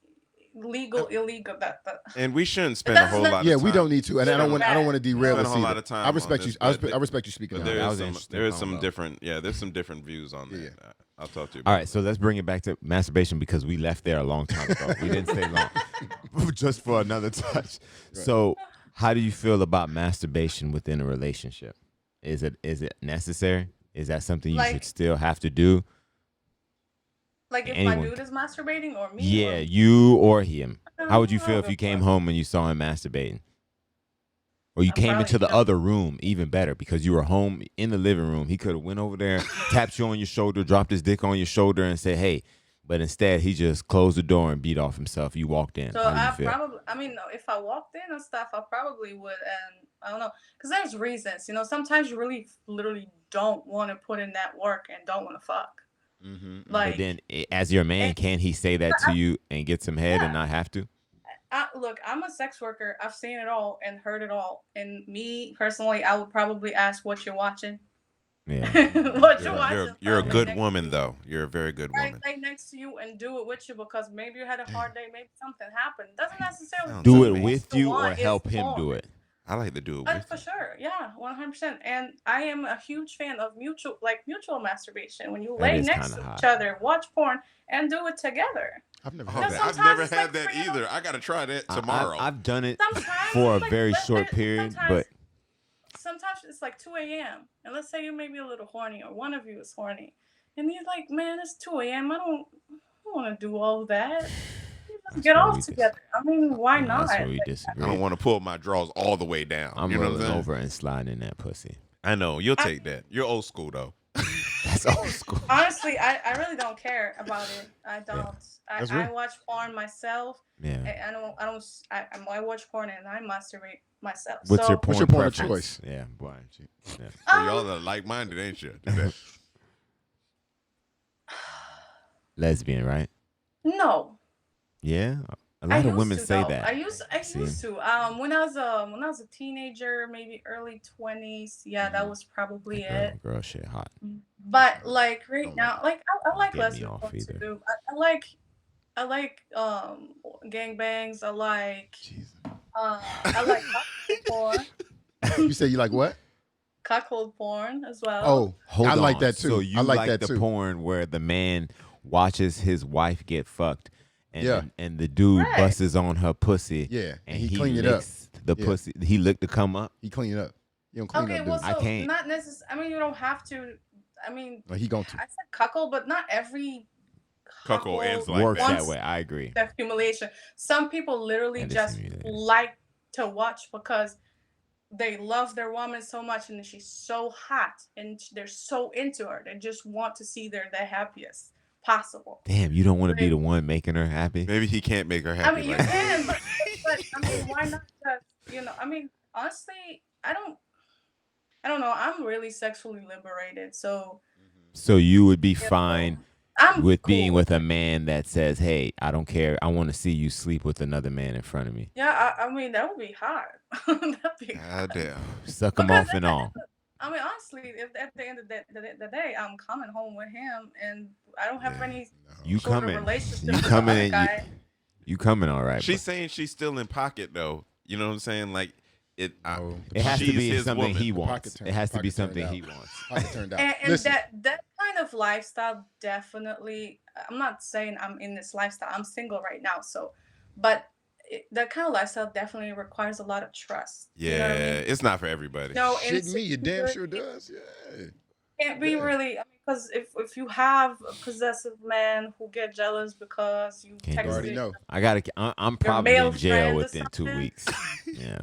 legal, illegal. That And we shouldn't spend a whole lot of Yeah, time. we don't need to, and I don't want to derail Spend this a whole either. lot of time I respect on you. this, but I respect you speaking. But on there that. That is was some, interesting there is some combo. different, there's some different views on that. Yeah. I'll talk to you. All About right, so let's bring it back to masturbation because we left there a long time ago. We didn't stay long, just for another touch. So, how do you feel about masturbation within a relationship? Is it necessary? Is that something you should still have to do? like if Anyone my dude is masturbating or me. Yeah, you or him. How would you feel if you came home and you saw him masturbating? Or you came into the other room, even better, because you were home in the living room. He could have went over there, tapped you on your shoulder, dropped his dick on your shoulder, and said, "Hey," but instead he just closed the door and beat off himself. You walked in. So How do you feel? if I walked in and stuff, I probably would, and I don't know, because there's reasons. Sometimes you really, literally don't want to put in that work and don't want to fuck. But then, as your man, can he say that to you and get some head and not have to? Look, I'm a sex worker. I've seen it all and heard it all. And me personally, I would probably ask what you're watching. Yeah. What you're watching. You're a good woman, though. You're a very good woman. Right next to you and do it with you, because maybe you had a hard day, maybe something happened. Doesn't necessarily do it with you or help him do it. I like to do it with for sure. Yeah, 100%. And I am a huge fan of mutual masturbation. When you lay next to each other, watch porn, and do it together. I've never had that. I've never had that either. I got to try that tomorrow. I've done it for a very short period, but sometimes it's like 2 a.m. and let's say you may be a little horny, or one of you is horny, and you're like, man, it's 2 a.m. I don't want to do all that. Let's get off together. I mean, why not? That's where we disagree. I don't want to pull my drawers all the way down. I'm rolling over and sliding in that pussy. I know. You'll take that. You're old school, though. That's old school. Honestly, I really don't care about it. I don't. Yeah. I watch porn myself. Yeah. I watch porn and I masturbate myself. What's your porn of choice? Yeah, boy. Yeah. Y'all are like-minded, ain't you? Lesbian, right? No. Yeah. A lot of women say that. I used to. When I was a teenager, maybe early 20s. Yeah, that was probably it. Girl, shit hot. But like right now, like I like lesbian porn too. I like gangbangs. I like cuckold porn. You say you like what? Cuckold porn as well. Oh, I like that too. So you I like that the too. porn where the man watches his wife get fucked. And the dude busts on her pussy. Yeah, and he clean it up. The pussy. He licked to come up. He clean it up. You don't clean it up. Well, so I can't. Not necessarily. I mean, you don't have to. I mean, he going to. I said cuckold, but not every cuckold ends like works that. That way. I agree. The humiliation. Some people literally just like to watch because they love their woman so much, and she's so hot, and they're so into her. They just want to see the happiest possible. Damn, you don't want to be the one making her happy? Maybe he can't make her happy. I mean, you can, but I mean, why not just, I mean, honestly, I don't know. I'm really sexually liberated, so you would be fine with cool. being with a man that says, "Hey, I don't care. I want to see you sleep with another man in front of me." Yeah, I mean, that would be hot. That'd be hot. Damn. Suck him off and all. I mean, honestly, if at the end of the day, I'm coming home with him, and I don't have any relationship with the other guy. You coming all right? She's saying she's still in pocket, though. You know what I'm saying? Like it has to be something woman. he wants. It has to be something he wants. And that kind of lifestyle definitely. I'm not saying I'm in this lifestyle. I'm single right now, but. That kind of lifestyle definitely requires a lot of trust. Yeah, you know what I mean? It's not for everybody. No, shit me, it damn sure does. Yeah, can't be really. I mean, because if you have a possessive man who get jealous because you already know. I'm probably in jail within 2 weeks. Yeah.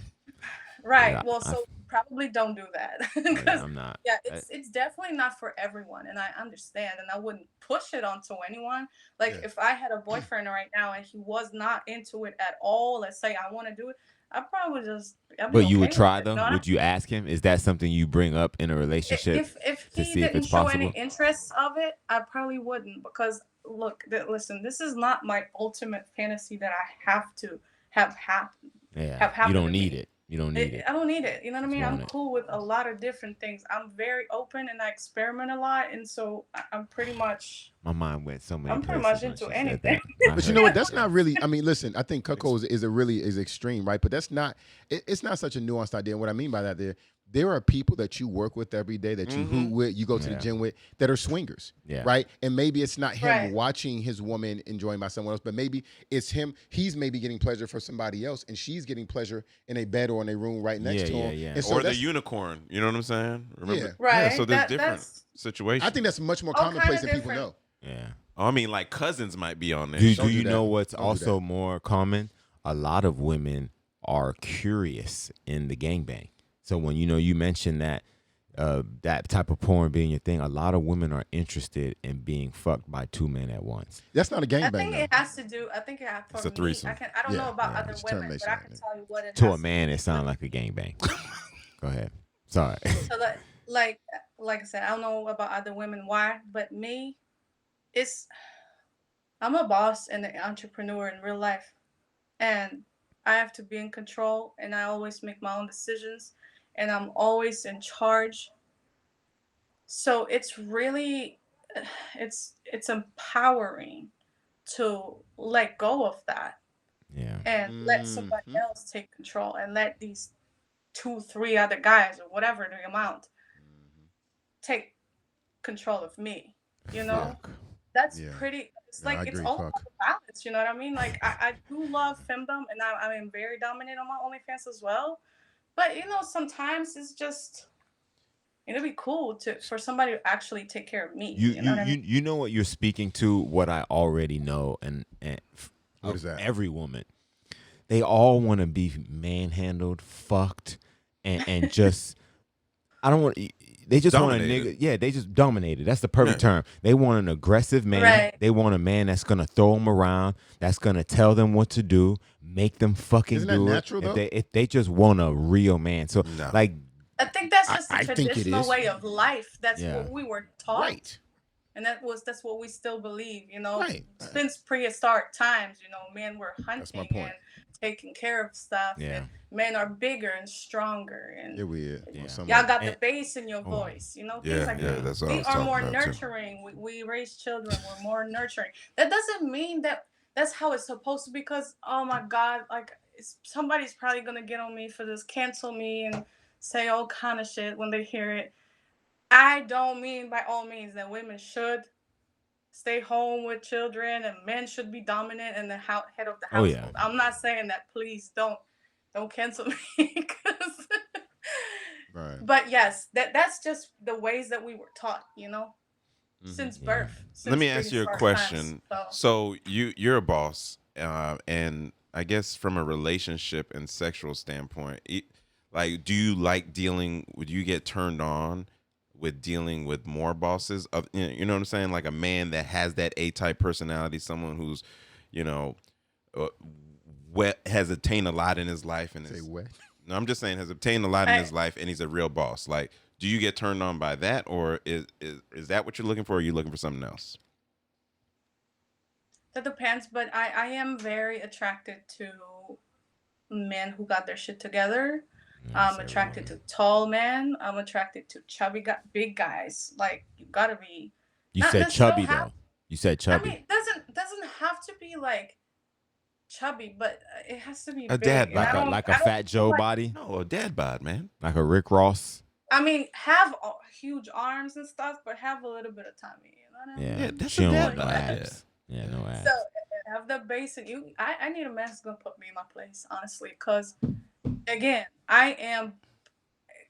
Right. Yeah, well, so probably don't do that. Yeah, I'm not. Yeah, it's definitely not for everyone, and I understand, and I wouldn't push it onto anyone. Like if I had a boyfriend right now and he was not into it at all, let's say I want to do it, I'd probably just. But you would try though? Would you ask him? Is that something you bring up in a relationship? If he didn't show any interest of it, I probably wouldn't, because listen, this is not my ultimate fantasy that I have to have happen. Yeah, you don't need it. You don't need it. I don't need it. You know what I mean? I'm cool with a lot of different things. I'm very open and I experiment a lot, and so I'm pretty much. My mind went so many. I'm pretty much into anything. But you know what? That's not really. I mean, listen. I think cuckold is extreme, right? But that's not. It's not such a nuanced idea. And what I mean by that, there are people that you work with every day, that you hoot with, you go to the gym with, that are swingers, right? And maybe it's not him watching his woman enjoying by someone else, but maybe it's him. He's maybe getting pleasure for somebody else, and she's getting pleasure in a bed or in a room right next to him. Yeah. And so or the unicorn. You know what I'm saying? Remember? Right. Yeah, so there's different situations. I think that's much more commonplace than people know. Yeah. I mean, like cousins might be on there. Do you know what's also more common? a lot of women are curious in the gangbang. So when you mentioned that that type of porn being your thing, a lot of women are interested in being fucked by two men at once. That's not a I gangbang think though. it has to do. I think it has It's for a me. threesome. I don't know about other It's women, termination but I right can there. tell you what it To has a man, it sounds like a gangbang. Go ahead. Sorry. So like I said, I don't know about other women why, but me, it's I'm a boss and an entrepreneur in real life, and I have to be in control, and I always make my own decisions, and I'm always in charge. So it's really, it's empowering to let go of that Yeah. and let somebody else take control and let these two, three other guys or whatever the amount take control of me. You know, Fuck. that's Yeah. pretty. It's No, I like it's agree. all Fuck. about the balance. You know what I mean? Like I do love femdom, and I am very dominant on my OnlyFans as well. But sometimes it's just it'd be cool for somebody to actually take care of me. You You know you what I mean? you you know what you're speaking to, what I already know, and What of is that? every woman, they all want to be manhandled, fucked, and just I don't want. They just want a Dominated. nigga. Yeah, they just dominated. That's the perfect Yeah. term. They want an aggressive man. Right. They want a man that's gonna throw them around. That's gonna tell them what to do, make them fucking Isn't that do natural, it. though? If they just want a real man. So No. like, I think that's just I a think it traditional is. way of life. That's Yeah. what we were taught. Right. And that's what we still believe, Right. since prehistoric times, men were That's my hunting point. and taking care of stuff, Yeah. and men are bigger and stronger, and Yeah, weird. Yeah. y'all got the And- bass in your Oh. voice, Yeah, things like yeah, that. that's what I We was are talking more about, too. nurturing. We raise children. We're more nurturing. That doesn't mean that that's how it's supposed to be, because, oh my God, like, somebody's probably going to get on me for this, cancel me, and say all kind of shit when they hear it. I don't mean by all means that women should stay home with children and men should be dominant and the head of the Oh, household. yeah. I'm not saying that. Please don't cancel me. Right. But yes, that's just the ways that we were taught, since Yeah. birth. Let me since ask you a prehistoric question. times. So you're a boss, and I guess from a relationship and sexual standpoint, like, do you like dealing? Would you get turned on with dealing with more bosses? You know what I'm saying? Like a man that has that A-type personality, someone who's, you know, has attained a lot in his life, and Say what? no, I'm just saying has obtained a lot in his life, and he's a real boss. Like, do you get turned on by that, or is that what you're looking for? Or are you looking for something else? That depends, but I am very attracted to men who got their shit together. I'm attracted to tall men. I'm attracted to chubby, big guys. Like, you gotta be. You not said necessarily chubby though. You said chubby. I mean, doesn't have to be like chubby, but it has to be A big. dad And bod. like a Fat Joe like, body, No, a dad bod, man. like a Rick Ross. I mean, have huge arms and stuff, but have a little bit of tummy. You know what I mean? Yeah, Yeah, that's she a don't dad want no bod. abs. Yeah, no abs. So have the base, and I need a man who's gonna put me in my place, honestly, because again, I am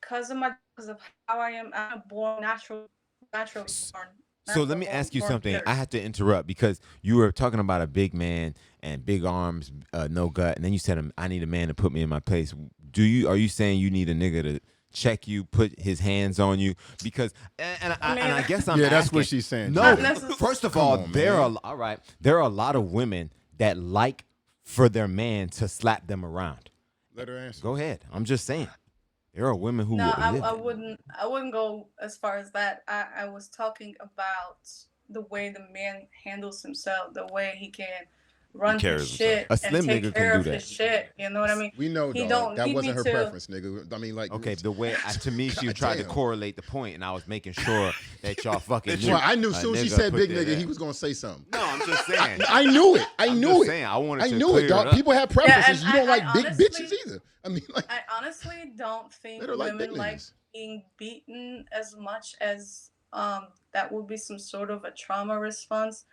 because of how I am. I'm born naturally born. So let me ask you something. I have to interrupt because you were talking about a big man and big arms, no gut, and then you said I need a man to put me in my place. Are you saying you need a nigga to check you, put his hands on you? Because and I guess I'm Yeah, that's asking, what she's saying. No, Jay. first of Come all, on, there man. are all right. There are a lot of women that like for their man to slap them around. Let her answer. Go ahead. I'm just saying. There are women who No, live I it. wouldn't go as far as that. I was talking about the way the man handles himself, the way he can run carries his shit himself. A and slim take nigga care can of do his that. shit. You know what I mean? We know, He dog. don't That need wasn't me her to- preference, nigga. I mean, like, Okay, the way to me she God tried to damn. correlate the point, and I was making sure that y'all fucking knew. Well, I knew a as soon as she nigga said put big their- nigga, he was gonna say something. No, I'm just saying. I knew it. I I'm knew just it. saying, I wanted I to knew clear it, dog. up. People have preferences. and You don't I like big honestly- bitches either. I mean, like, I honestly don't think Let her like women big like niggas. being beaten as much as that would be some sort of a trauma response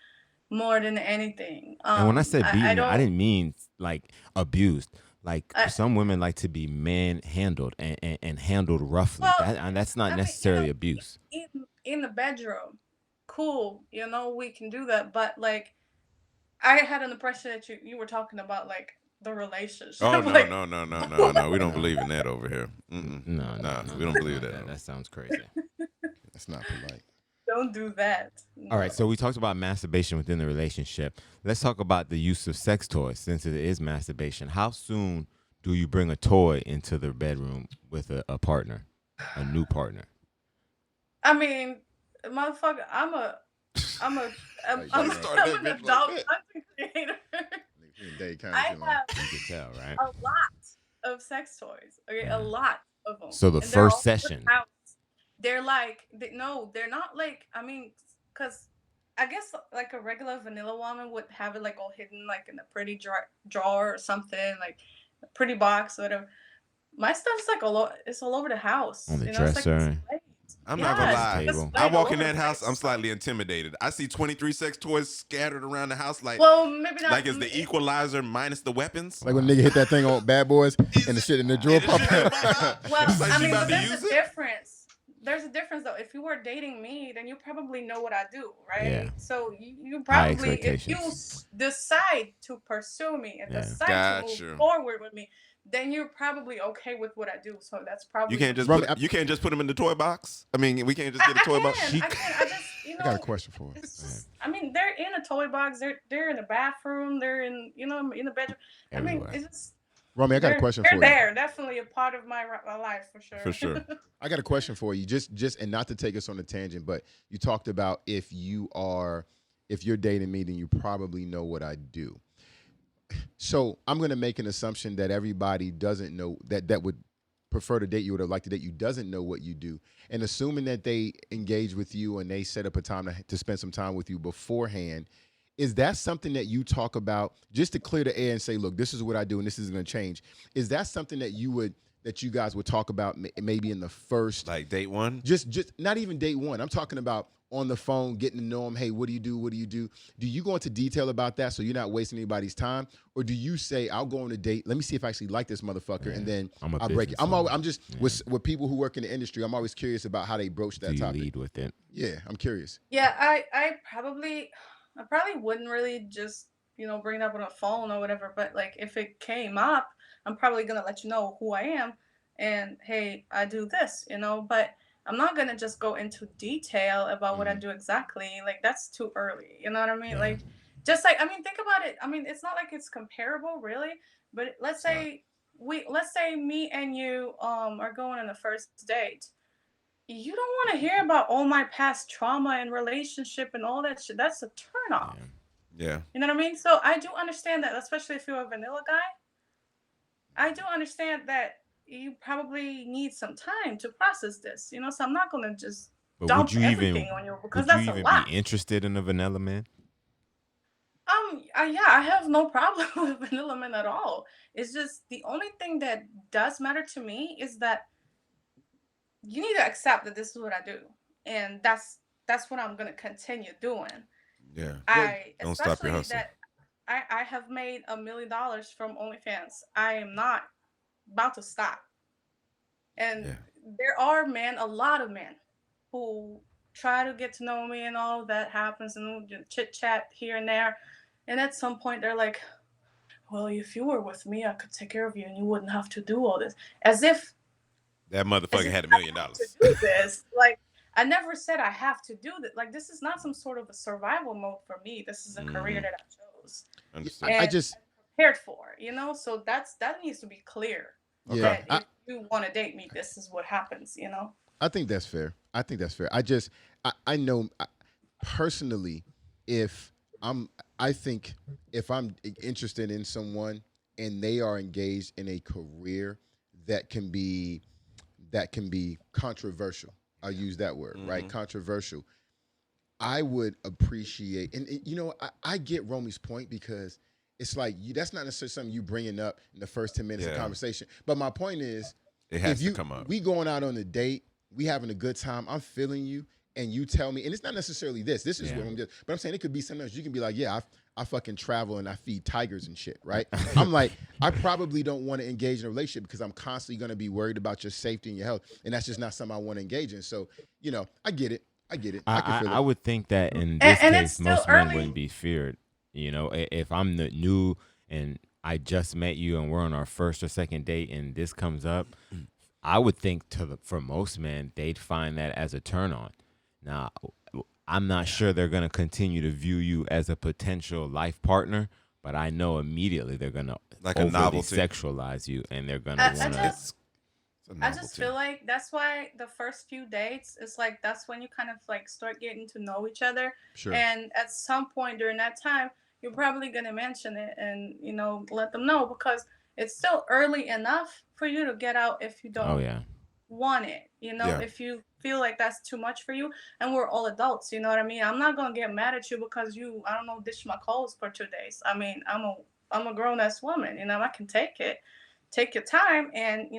more than anything. And when I said beaten, don't, I didn't mean like abused. Like I- some women like to be manhandled and handled roughly. Well, And that's not I mean, necessarily abuse. in the bedroom, cool. We can do that. But like, I had an impression that you were talking about like the relationship. Oh no, Like, no. We don't believe in that over here. No, we don't believe that. That sounds crazy. That's not polite. don't do that. All right, No. so we talked about masturbation within the relationship. Let's talk about the use of sex toys since it is masturbation. How soon do you bring a toy into the bedroom with a partner, a new partner? I mean, motherfucker, I'm Like, I'm start that an bitch like adult that. content creator. Dave I Constantine, like, have You can tell, right? a lot of sex toys. Okay, Yeah. a lot of them. So the And they're all first over the session. house. They're like, no, they're not like. I mean, because I guess like a regular vanilla woman would have it like all hidden, like in a pretty drawer or something, like a pretty box, whatever. My stuff's like it's all over the house. On the It's like dresser. displayed. I'm not gonna Yes, lie. Table. I displayed walk all in over that the house, place. I'm slightly intimidated. I see 23 sex toys scattered around the house, like Well, maybe not. like it's the equalizer minus the weapons. like when a nigga hit that thing on Bad Boys and the shit in the drawer And the pop shit out. pop out. Well, It's like I she mean, about but to there's use a it. difference. There's a difference though. If you were dating me, then you probably know what I do, right? Yeah. So you High probably, if you expectations. decide to pursue me and Yeah. decide to Gotcha. move forward with me, then you're probably okay with what I do. So that's probably You can't just Romy, you can't just put them in the toy box. I mean, we can't just get a toy box. I can. I just I got a question for her. It's just, I mean, they're in a toy box. They're in the bathroom. They're in in the bedroom. Everywhere. I mean, it's just. Romy, I got a question they're for you. They're definitely a part of my life for sure. For sure. I got a question for you. Just and not to take us on a tangent, but you talked about if you're dating me, then you probably know what I do. So I'm gonna make an assumption that everybody doesn't know that would prefer to date you or would like to date you doesn't know what you do. And assuming that they engage with you and they set up a time to spend some time with you beforehand, is that something that you talk about just to clear the air and say, look, this is what I do and this is going to change? Is that something that you guys would talk about maybe in the first, Like date one? just not even date one? I'm talking about on the phone, getting to know them. Hey, what do you do? What do you do? Do you go into detail about that so you're not wasting anybody's time? Or do you say, I'll go on a date. Let me see if I actually like this motherfucker. And then I'll break it. I'm just with people who work in the industry. I'm always curious about how they broach that Do you topic. lead with it? Yeah, I'm curious. Yeah, I probably wouldn't really just bring it up on a phone or whatever. But like if it came up, I'm probably gonna let you know who I am and hey, I do this, But I'm not gonna just go into detail about what I do exactly. Like that's too early. You know what I mean? Yeah. Like just like think about it. I mean, it's not like it's comparable really. But let's say me and you are going on the first date. You don't want to hear about all my past trauma and relationship and all that shit. That's a turnoff. Yeah. You know what I mean? So I do understand that, especially if you're a vanilla guy. I do understand that you probably need some time to process this. So I'm not gonna just dump everything on you because that's a lot. Would you even be interested in a vanilla man? Yeah, I have no problem with vanilla men at all. It's just the only thing that does matter to me is that you need to accept that this is what I do, and that's what I'm gonna continue doing. Yeah. Don't stop your hustle. That I have made $1 million from OnlyFans. I am not about to stop. And there are a lot of men who try to get to know me and all that happens and chit chat here and there. And at some point they're like, well, if you were with me, I could take care of you and you wouldn't have to do all this. As if that motherfucker had $1 million. To do this. Like, I never said I have to do that. Like, this is not some sort of a survival mode for me. This is a career that I chose. Understood. I just prepared for, so that needs to be clear. Yeah. That if you want to date me, this is what happens, I think that's fair. I know personally, I think if I'm interested in someone and they are engaged in a career that can be controversial. I'll use that word, right? Controversial. I would appreciate, and I get Romi's point because it's like that's not necessarily something you bringing up in the first 10 minutes of conversation. But my point is, it has to come up. We going out on a date, we having a good time. I'm feeling you, and you tell me, and it's not necessarily this. This is what I'm just. But I'm saying it could be sometimes you can be like, yeah, I fucking travel and I feed tigers and shit, right? I'm like, I probably don't want to engage in a relationship because I'm constantly going to be worried about your safety and your health, and that's just not something I want to engage in. So, I get it. I can feel it. I would think that in this case, most men wouldn't be feared. If I'm the new and I just met you and we're on our first or second date and this comes up, I would think for most men, they'd find that as a turn on. Now, I'm not sure they're going to continue to view you as a potential life partner, but I know immediately they're going to Like a overly novelty. sexualize you and they're going to want to. I just feel like that's why the first few dates is like that's when you kind of like start getting to know each other. Sure. And at some point during that time, you're probably gonna mention it and let them know because it's still early enough for you to get out if you don't want it. If you feel like that's too much for you, and we're all adults, you know what I mean? I'm not gonna get mad at you because I don't know, dish my clothes for 2 days. I mean, I'm a grown ass woman, I can take it. Take your time and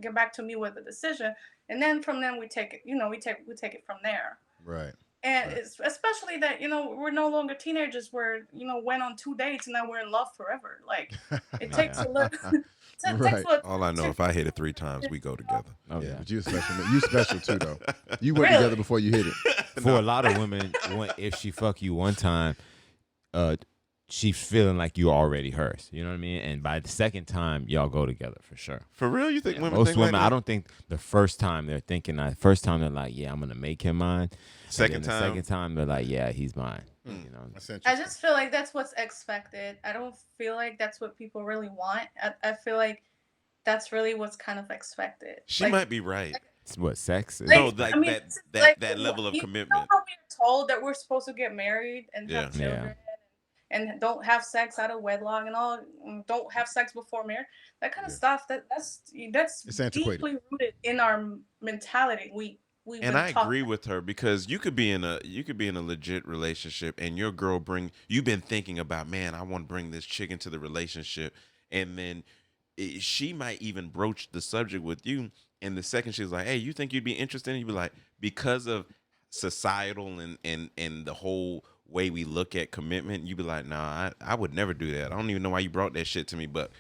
get back to me with a decision, and then from then we take it we take it from there, right? And it's especially that we're no longer teenagers, we're went on 2 dates and now we're in love forever. Like it takes a look. All I know, if I hit it 3 times, we go together. But you special. You special too, though. You went together before you hit it. For a lot of women, if she fuck you one time, she's feeling like you're already hers. You know what I mean? And by the second time, y'all go together for sure. For real? You think women most think women, like that? I don't think the first time they're thinking that. First time they're like, yeah, I'm going to make him mine. Second time, they're like, yeah, he's mine. I just feel like that's what's expected. I don't feel like that's what people really want. I feel like that's really what's kind of expected. She might be right. What, sex? No, that level of commitment. You know how we're told that we're supposed to get married and have children and don't have sex out of wedlock and all, don't have sex before marriage. That kind of stuff. That's deeply rooted in our mentality. And I agree with her because you could be in a legit relationship and your girl you've been thinking about, man, I want to bring this chick into the relationship, and then she might even broach the subject with you. And the second she's like, hey, you think you'd be interested in? You'd be like, because of societal and the whole way we look at commitment, you'd be like, nah, I would never do that. I don't even know why you brought that shit to me. But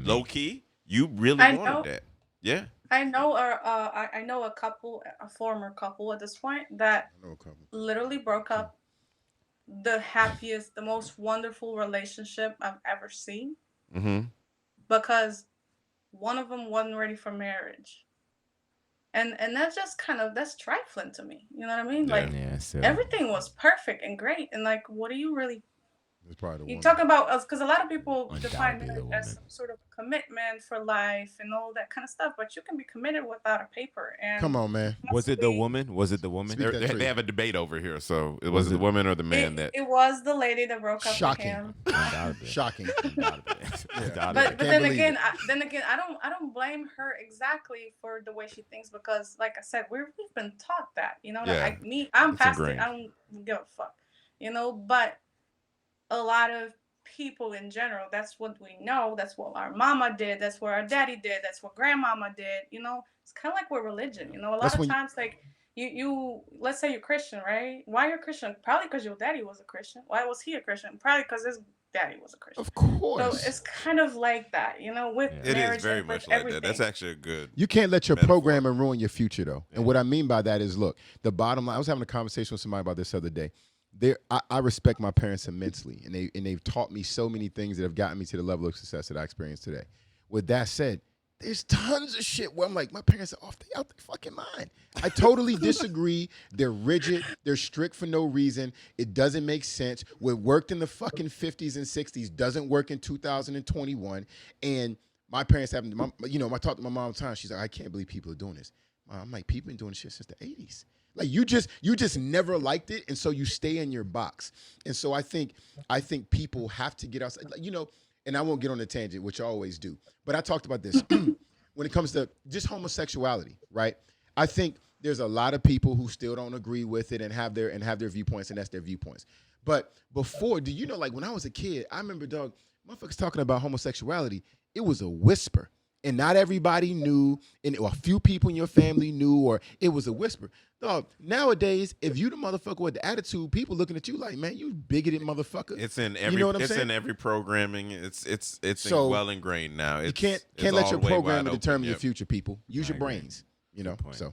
low key, you really wanted that. Yeah. I know a former couple at this point that literally broke up. The happiest, the most wonderful relationship I've ever seen. Mm-hmm. Because one of them wasn't ready for marriage. And that's just that's trifling to me. You know what I mean? Like everything was perfect and great. And like, what do you really? You talk about because a lot of people define it as some sort of commitment for life and all that kind of stuff. But you can be committed without a paper. And come on, man. Was it the woman? They have a debate over here. So was it the woman or the man It was the lady that broke up with him. Shocking. But then again, I don't blame her exactly for the way she thinks because, like I said, we've been taught that. I'm past it. I don't give a fuck. But a lot of people in general, that's what we know. That's what our mama did. That's what our daddy did. That's what grandmama did. It's kind of like with religion. A lot of times, like you let's say you're Christian, right? Why you're Christian? Probably because your daddy was a Christian. Why was he a Christian? Probably because his daddy was a Christian. Of course. So it's kind of like that, with it marriage. Is very much like that. That's actually a good. You can't let your metaphor. programming ruin your future, though. And what I mean by that is, look, the bottom line. I was having a conversation with somebody about this other day. I respect my parents immensely, and they've taught me so many things that have gotten me to the level of success that I experience today. With that said, there's tons of shit where I'm like, my parents are out their fucking mind. I totally disagree. They're rigid. They're strict for no reason. It doesn't make sense. What worked in the fucking 50s and 60s doesn't work in 2021. And my parents I talk to my mom all the time. She's like, I can't believe people are doing this. I'm like, people been doing this shit since the 80s. Like you just never liked it, and so you stay in your box. And so I think people have to get outside. And I won't get on a tangent, which I always do. But I talked about this when it comes to just homosexuality, right? I think there's a lot of people who still don't agree with it and have their viewpoints, and that's their viewpoints. But before, do you know, like when I was a kid, I remember, dog, motherfuckers talking about homosexuality. It was a whisper. And not everybody knew, or a few people in your family knew, or it was a whisper. Dog, nowadays, if you the motherfucker with the attitude, people looking at you like, man, you bigoted motherfucker. It's in every. In every programming. It's so well ingrained now. You can't let your programming determine your future. People use your brains. So.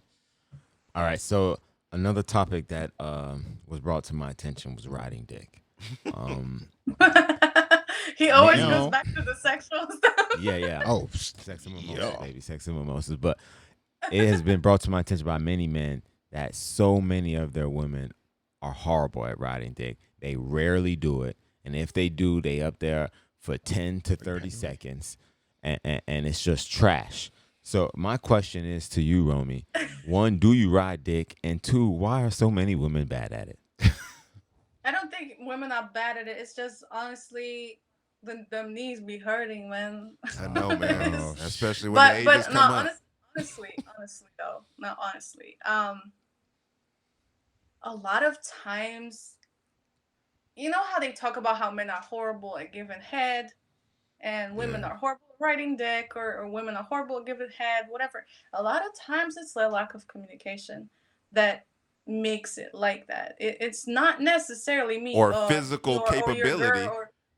All right. So another topic that was brought to my attention was riding dick. He always No. goes back to the sexual stuff. Yeah. Oh, Sex and mimosas, yeah. baby. Sex and mimosas. But it has been brought to my attention by many men that so many of their women are horrible at riding dick. They rarely do it. And if they do, they up there for 10 to 30 seconds. And it's just trash. So my question is to you, Romi. One, do you ride dick? And two, why are so many women bad at it? I don't think women are bad at it. It's just honestly, the knees be hurting, man. I know, man. Especially when but the but ages no, come up. honestly though, not honestly. A lot of times, you know how they talk about how men are horrible at giving head, and women are horrible at riding dick, or women are horrible at giving head, whatever. A lot of times, it's the lack of communication that makes it like that. It's not necessarily me Or physical capability.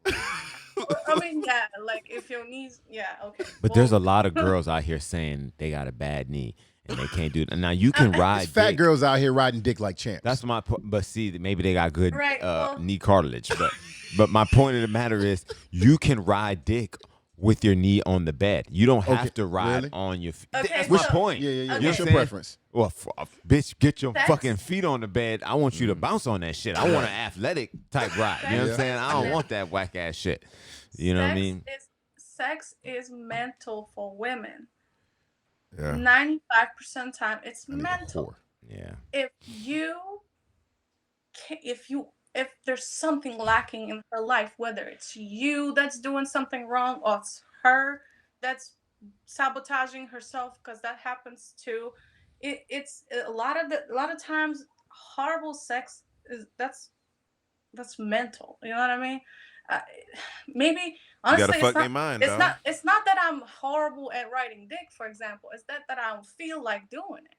I mean, yeah, like if your knees, yeah, okay. But there's a lot of girls out here saying they got a bad knee and they can't do it. Now you can ride Fat dick. girls out here riding dick like champs. That's my point. But see, maybe they got good Right, well- knee cartilage. But my point of the matter is, you can ride dick with your knee on the bed. You don't have to ride really? on your feet. Okay, That's my so- point. Yeah. Okay. What's You your saying? preference? Well, bitch, get your Sex? fucking feet on the bed. I want you to bounce on that shit. I want an athletic type ride. You know what I'm Yeah. saying? I don't want that whack ass shit. You know what I mean? Sex is mental for women. Yeah. 95% of the time, it's I need a mental. whore. Yeah. If there's something lacking in her life, whether it's you that's doing something wrong or it's her that's sabotaging herself, because that happens too. It's a lot of times horrible sex is that's mental. You know what I mean? Maybe honestly, gotta fuck it's not, their mind, it's dog. not. It's not that I'm horrible at riding dick, for example. It's that I don't feel like doing it.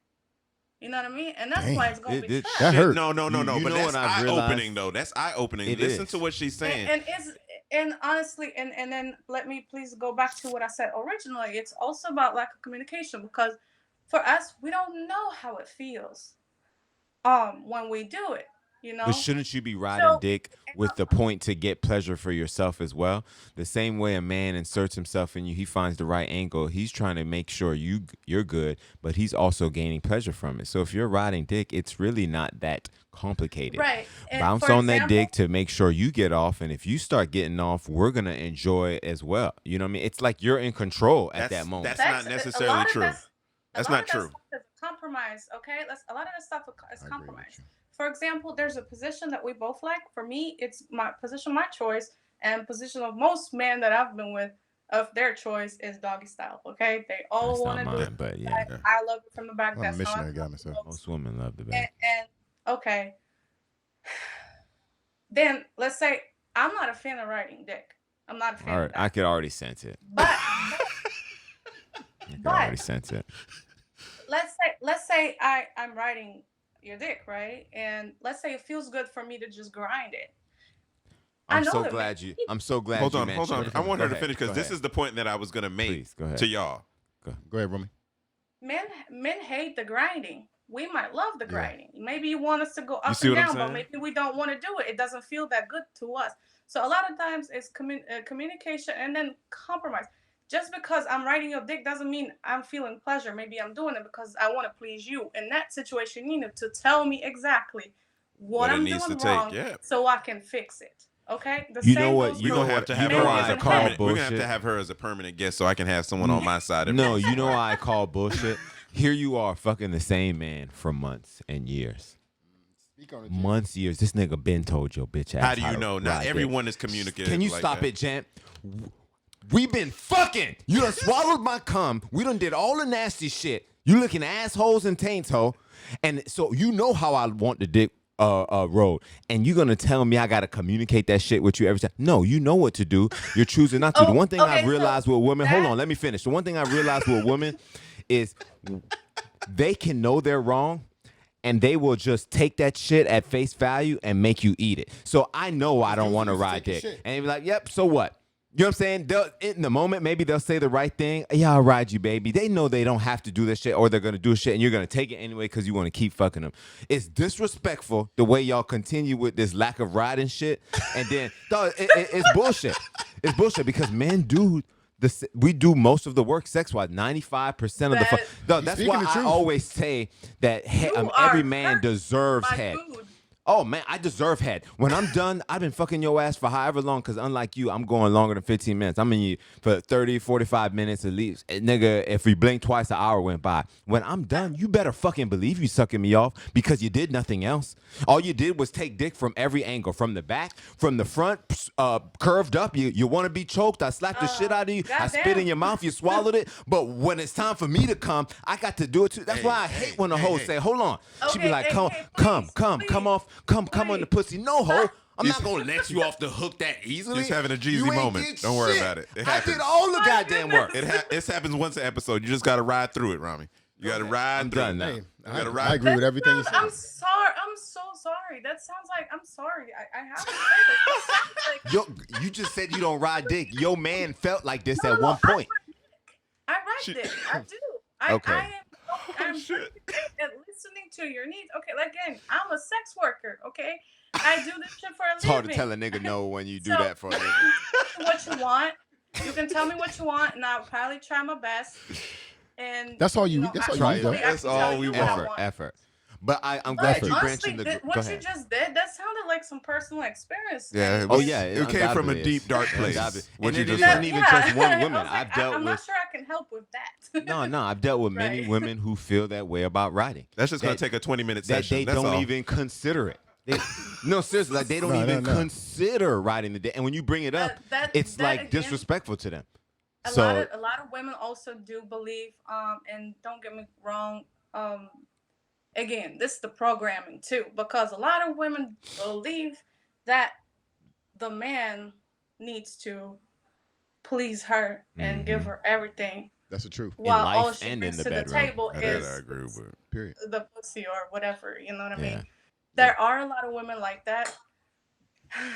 You know what I mean? And that's why it's gonna be trash. That hurt. No. You But know that's what I've eye-opening, realized? though. That's eye-opening. It Listen is. to what she's saying. And honestly, and then let me please go back to what I said originally. It's also about lack of communication, because for us, we don't know how it feels when we do it. You know? But shouldn't you be riding dick with the point to get pleasure for yourself as well? The same way a man inserts himself in you, he finds the right angle. He's trying to make sure you're good, but he's also gaining pleasure from it. So if you're riding dick, it's really not that complicated. Right. And Bounce for on that example- dick to make sure you get off, and if you start getting off, we're gonna enjoy it as well. You know what I mean? It's like you're in control at that moment. That's not necessarily true. That's not true. Stuff is compromise, okay? A lot of that stuff is compromise. For example, there's a position that we both like. For me, it's my position, my choice, and position of most men that I've been with of their choice is doggy style. Okay, they all want to do it. But yeah, I love it from the back. I'm a That's how I missionary guy myself. most women love the back. and okay, then let's say I'm not a fan of riding dick. I'm not a fan. All right, of that. I could already sense it. But I could already sense it. let's say I'm riding your dick, right? And let's say it feels good for me to just grind it. I'm so glad you Hold on. mentioned it. I want her Go to finish, because ahead. this is the point that I was gonna make Please, go ahead. to y'all. Go ahead, Romy. Men hate the grinding. We might love the grinding. Maybe you want us to go up see and what I'm down, but saying? maybe we don't want to do it. It doesn't feel that good to us. So a lot of times it's communication and then compromise. Just because I'm riding your dick doesn't mean I'm feeling pleasure. Maybe I'm doing it because I want to please you. In that situation, you need to tell me exactly what it I'm needs doing to take, wrong, yeah. so I can fix it. Okay? The You same know what? goes You We're with gonna have to have men her why as I a using call head. permanent. We're gonna have bullshit? to have her as a permanent guest, so I can have someone on my side. No, you know why I call bullshit? Here you are fucking the same man for months and years. Months, years. This nigga been told your bitch ass. How do you to know? Not ride dick. everyone is communicative. Can you like stop that. it, Jan? We been fucking. You done swallowed my cum. We done did all the nasty shit. You looking assholes and taints, ho. And so you know how I want the dick road. And you gonna tell me I gotta communicate that shit with you every time? No, you know what to do. You're choosing not to. The one thing okay, I've realized so with women, hold that- on, let me finish. The one thing I've realized with women is they can know they're wrong, and they will just take that shit at face value and make you eat it. So I know I don't want to ride dick. And they be like, yep, so what? You know what I'm saying? In the moment, maybe they'll say the right thing. Yeah, I'll ride you, baby. They know they don't have to do this shit, or they're gonna do shit, and you're gonna take it anyway because you want to keep fucking them. It's disrespectful the way y'all continue with this lack of riding shit, and then dog, it's bullshit. It's bullshit because men do. We do most of the work sex-wise. 95% of the fuck. That's why I always say that every man deserves head. Food. Oh, man, I deserve head. When I'm done, I've been fucking your ass for however long, because unlike you, I'm going longer than 15 minutes. I'm in you for 30, 45 minutes at least. Nigga, if we blink twice, an hour went by. When I'm done, you better fucking believe you sucking me off because you did nothing else. All you did was take dick from every angle, from the back, from the front, curved up. You want to be choked. I slapped the shit out of you. I spit in your mouth. You swallowed it. But when it's time for me to come, I got to do it too. That's why I hate when the hoes say, hold on. She be like, come off. Come on the pussy. No, ho. I'm not going to let you off the hook that easily. Just having a Jeezy moment. Don't worry about it. It happens. I did all the goddamn work. It happens once an episode. You just got to ride through it, Rami. You got to ride through it. Hey, I agree with everything you said. I'm sorry. I'm so sorry. That sounds like I'm sorry. I have to say this. Like, you just said you don't ride dick. Your man felt like this at one point. I ride dick. I do. Okay. I'm pretty good at listening to your needs. Okay, again, I'm a sex worker. Okay, I do this shit for a living. It's hard to tell a nigga no when you do that for a living. What you want? You can tell me what you want, and I'll probably try my best. And that's all you. That's all you do. That's all we want. Effort. But I'm glad you branching the. What you just did, that sounded like some personal experience. Yeah. It came from a deep, dark place. What you just isn't even just one woman. I've dealt with. I'm not sure I can help with that. No. I've dealt with many women who feel that way about riding. That's just gonna take a 20-minute session. They don't even consider it. No, seriously, like they don't even consider riding the dick. And when you bring it up, it's like again, disrespectful to them. A lot of women also do believe, and don't get me wrong, again, this is the programming too, because a lot of women believe that the man needs to please her and give her everything. That's the truth. While all she brings to the table is period. the pussy or whatever. You know what I mean? There are a lot of women like that.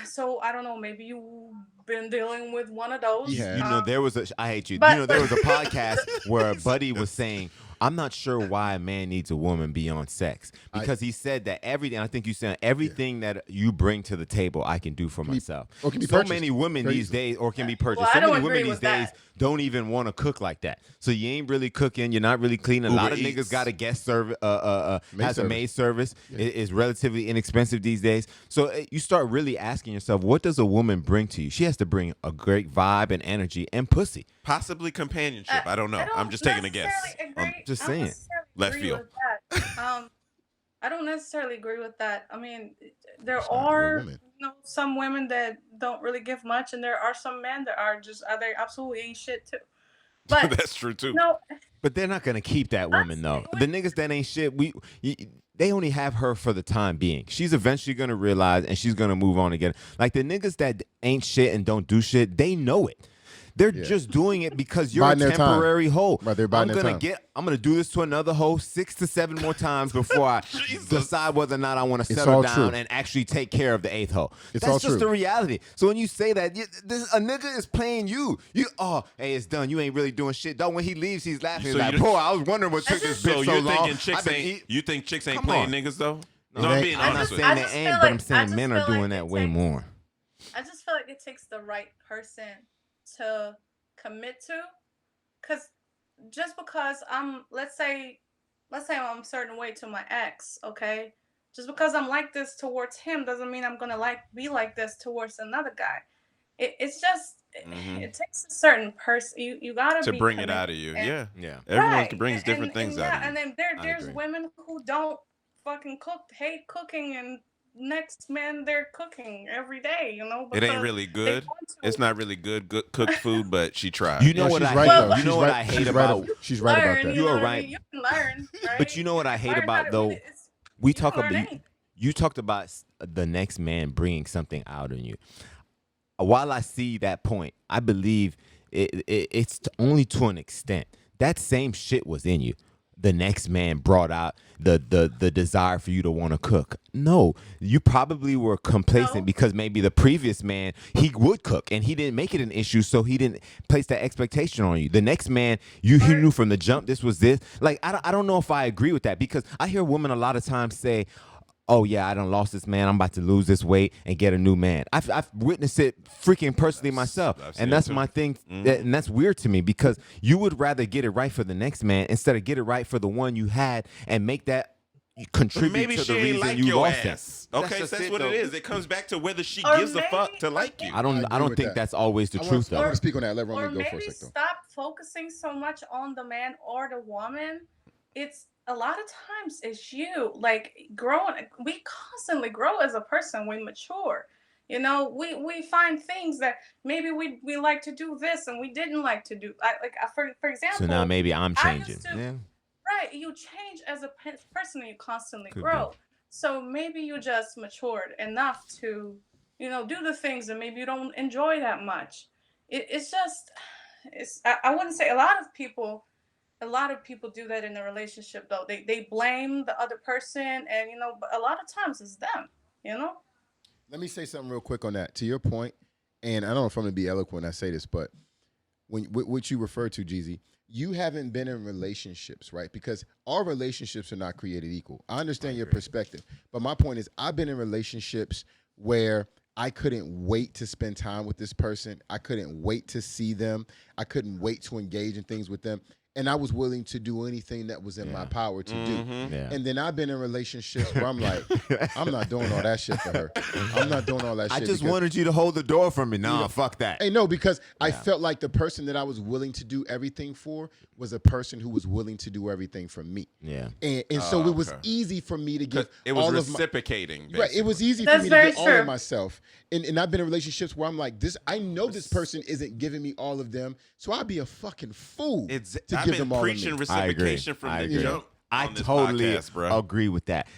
So I don't know. Maybe you've been dealing with one of those. Yeah. You know, there was a. I hate you. There was a podcast where a buddy was saying, I'm not sure why a man needs a woman beyond sex, because he said that everything. I think you said everything that you bring to the table, I can do for myself. Or can be so purchased. Many women these days, or can be purchased. Well, so many women these days don't even want to cook like that. So you ain't really cooking. You're not really cleaning. A lot of niggas got a guest service. Has a maid service. It is relatively inexpensive these days. So you start really asking yourself, what does a woman bring to you? She has to bring a great vibe and energy and pussy. Possibly companionship. I don't know. I'm just taking a guess. I'm just saying. Left field. I don't necessarily agree with that. I mean, there are some women that don't really give much, and there are some men that are just they absolutely ain't shit too. But that's true too. But they're not gonna keep that woman though. The niggas that ain't shit, they only have her for the time being. She's eventually gonna realize, and she's gonna move on again. Like the niggas that ain't shit and don't do shit, they know it. They're just doing it because you're a temporary hoe. Right, they're buying I'm gonna do this to another hoe 6 to 7 more times before I decide whether or not I want to settle down and actually take care of the 8th hoe. That's just the reality. So when you say that, a nigga is playing you. Hey, it's done. You ain't really doing shit. Though when he leaves, he's laughing. He's like, boy, I was wondering what took this bitch so long. You think chicks ain't playing niggas though? No, I'm not saying they ain't, but I'm saying men are doing that way more. I just feel like it takes the right person to commit to, because just because let's say I'm a certain way to my ex, okay, just because I'm like this towards him doesn't mean I'm gonna be like this towards another guy. It's just it takes a certain person. You gotta to bring it out of you. Everyone brings different things out of you. And then there's women who don't fucking hate cooking, and next man they're cooking every day, it ain't really good. It's not really good cooked food, but she tried. You know what I hate about she's right about that. You are right. You can learn, right? But you know what I hate about though? You talked about the next man bringing something out in you. While I see that point, I believe it's only to an extent. That same shit was in you. the next man brought out the desire for you to want to cook. No, you probably were complacent because maybe the previous man, he would cook and he didn't make it an issue, so he didn't place that expectation on you. The next man, he knew from the jump this was this. Like, I don't know if I agree with that, because I hear women a lot of times say, oh yeah, I done lost this man, I'm about to lose this weight and get a new man. I've witnessed it freaking personally myself. And that's my thing. And that's weird to me, because you would rather get it right for the next man instead of get it right for the one you had and make that contribute maybe to she the ain't reason like you your lost ass. it. Okay, that's what it is. It comes back to whether she Or gives a fuck maybe- to like you. I don't think that's always the truth I though. want to speak on that. Let Or Romy go for a maybe second. stop focusing so much on the man or the woman. It's a lot of times it's you. Like, growing, we constantly grow as a person. We mature. You know, we find things that maybe we like to do this and we didn't like to do. For example. So now maybe I'm I changing. used to- Yeah. Right, you change as a person, and you constantly Could grow. So maybe you just matured enough to, do the things that maybe you don't enjoy that much. It's just, I wouldn't say a lot of people do that in a relationship though. They blame the other person, and but a lot of times it's them. Let me say something real quick on that. To your point, and I don't know if I'm going to be eloquent when I say this, but what you refer to, Jeezy, you haven't been in relationships, right? Because all relationships are not created equal. I understand your perspective, but my point is I've been in relationships where I couldn't wait to spend time with this person. I couldn't wait to see them. I couldn't wait to engage in things with them. And I was willing to do anything that was in my power to do. Yeah. And then I've been in relationships where I'm like, I'm not doing all that shit for her. I'm not doing all that shit. I just because- wanted you to hold the door for me. Nah, fuck that. Hey, no, because I felt like the person that I was willing to do everything for was a person who was willing to do everything for me. Yeah. And so it was easy for me to give It was all reciprocating. of my, right. It was easy That's for me to very give all true. of myself. And I've been in relationships where I'm like, I know this person isn't giving me all of them, so I'd be a fucking fool to I've give been them all preaching of me. I agree. reciprocation from I the agree. jump. I on this totally podcast, bro. agree with that.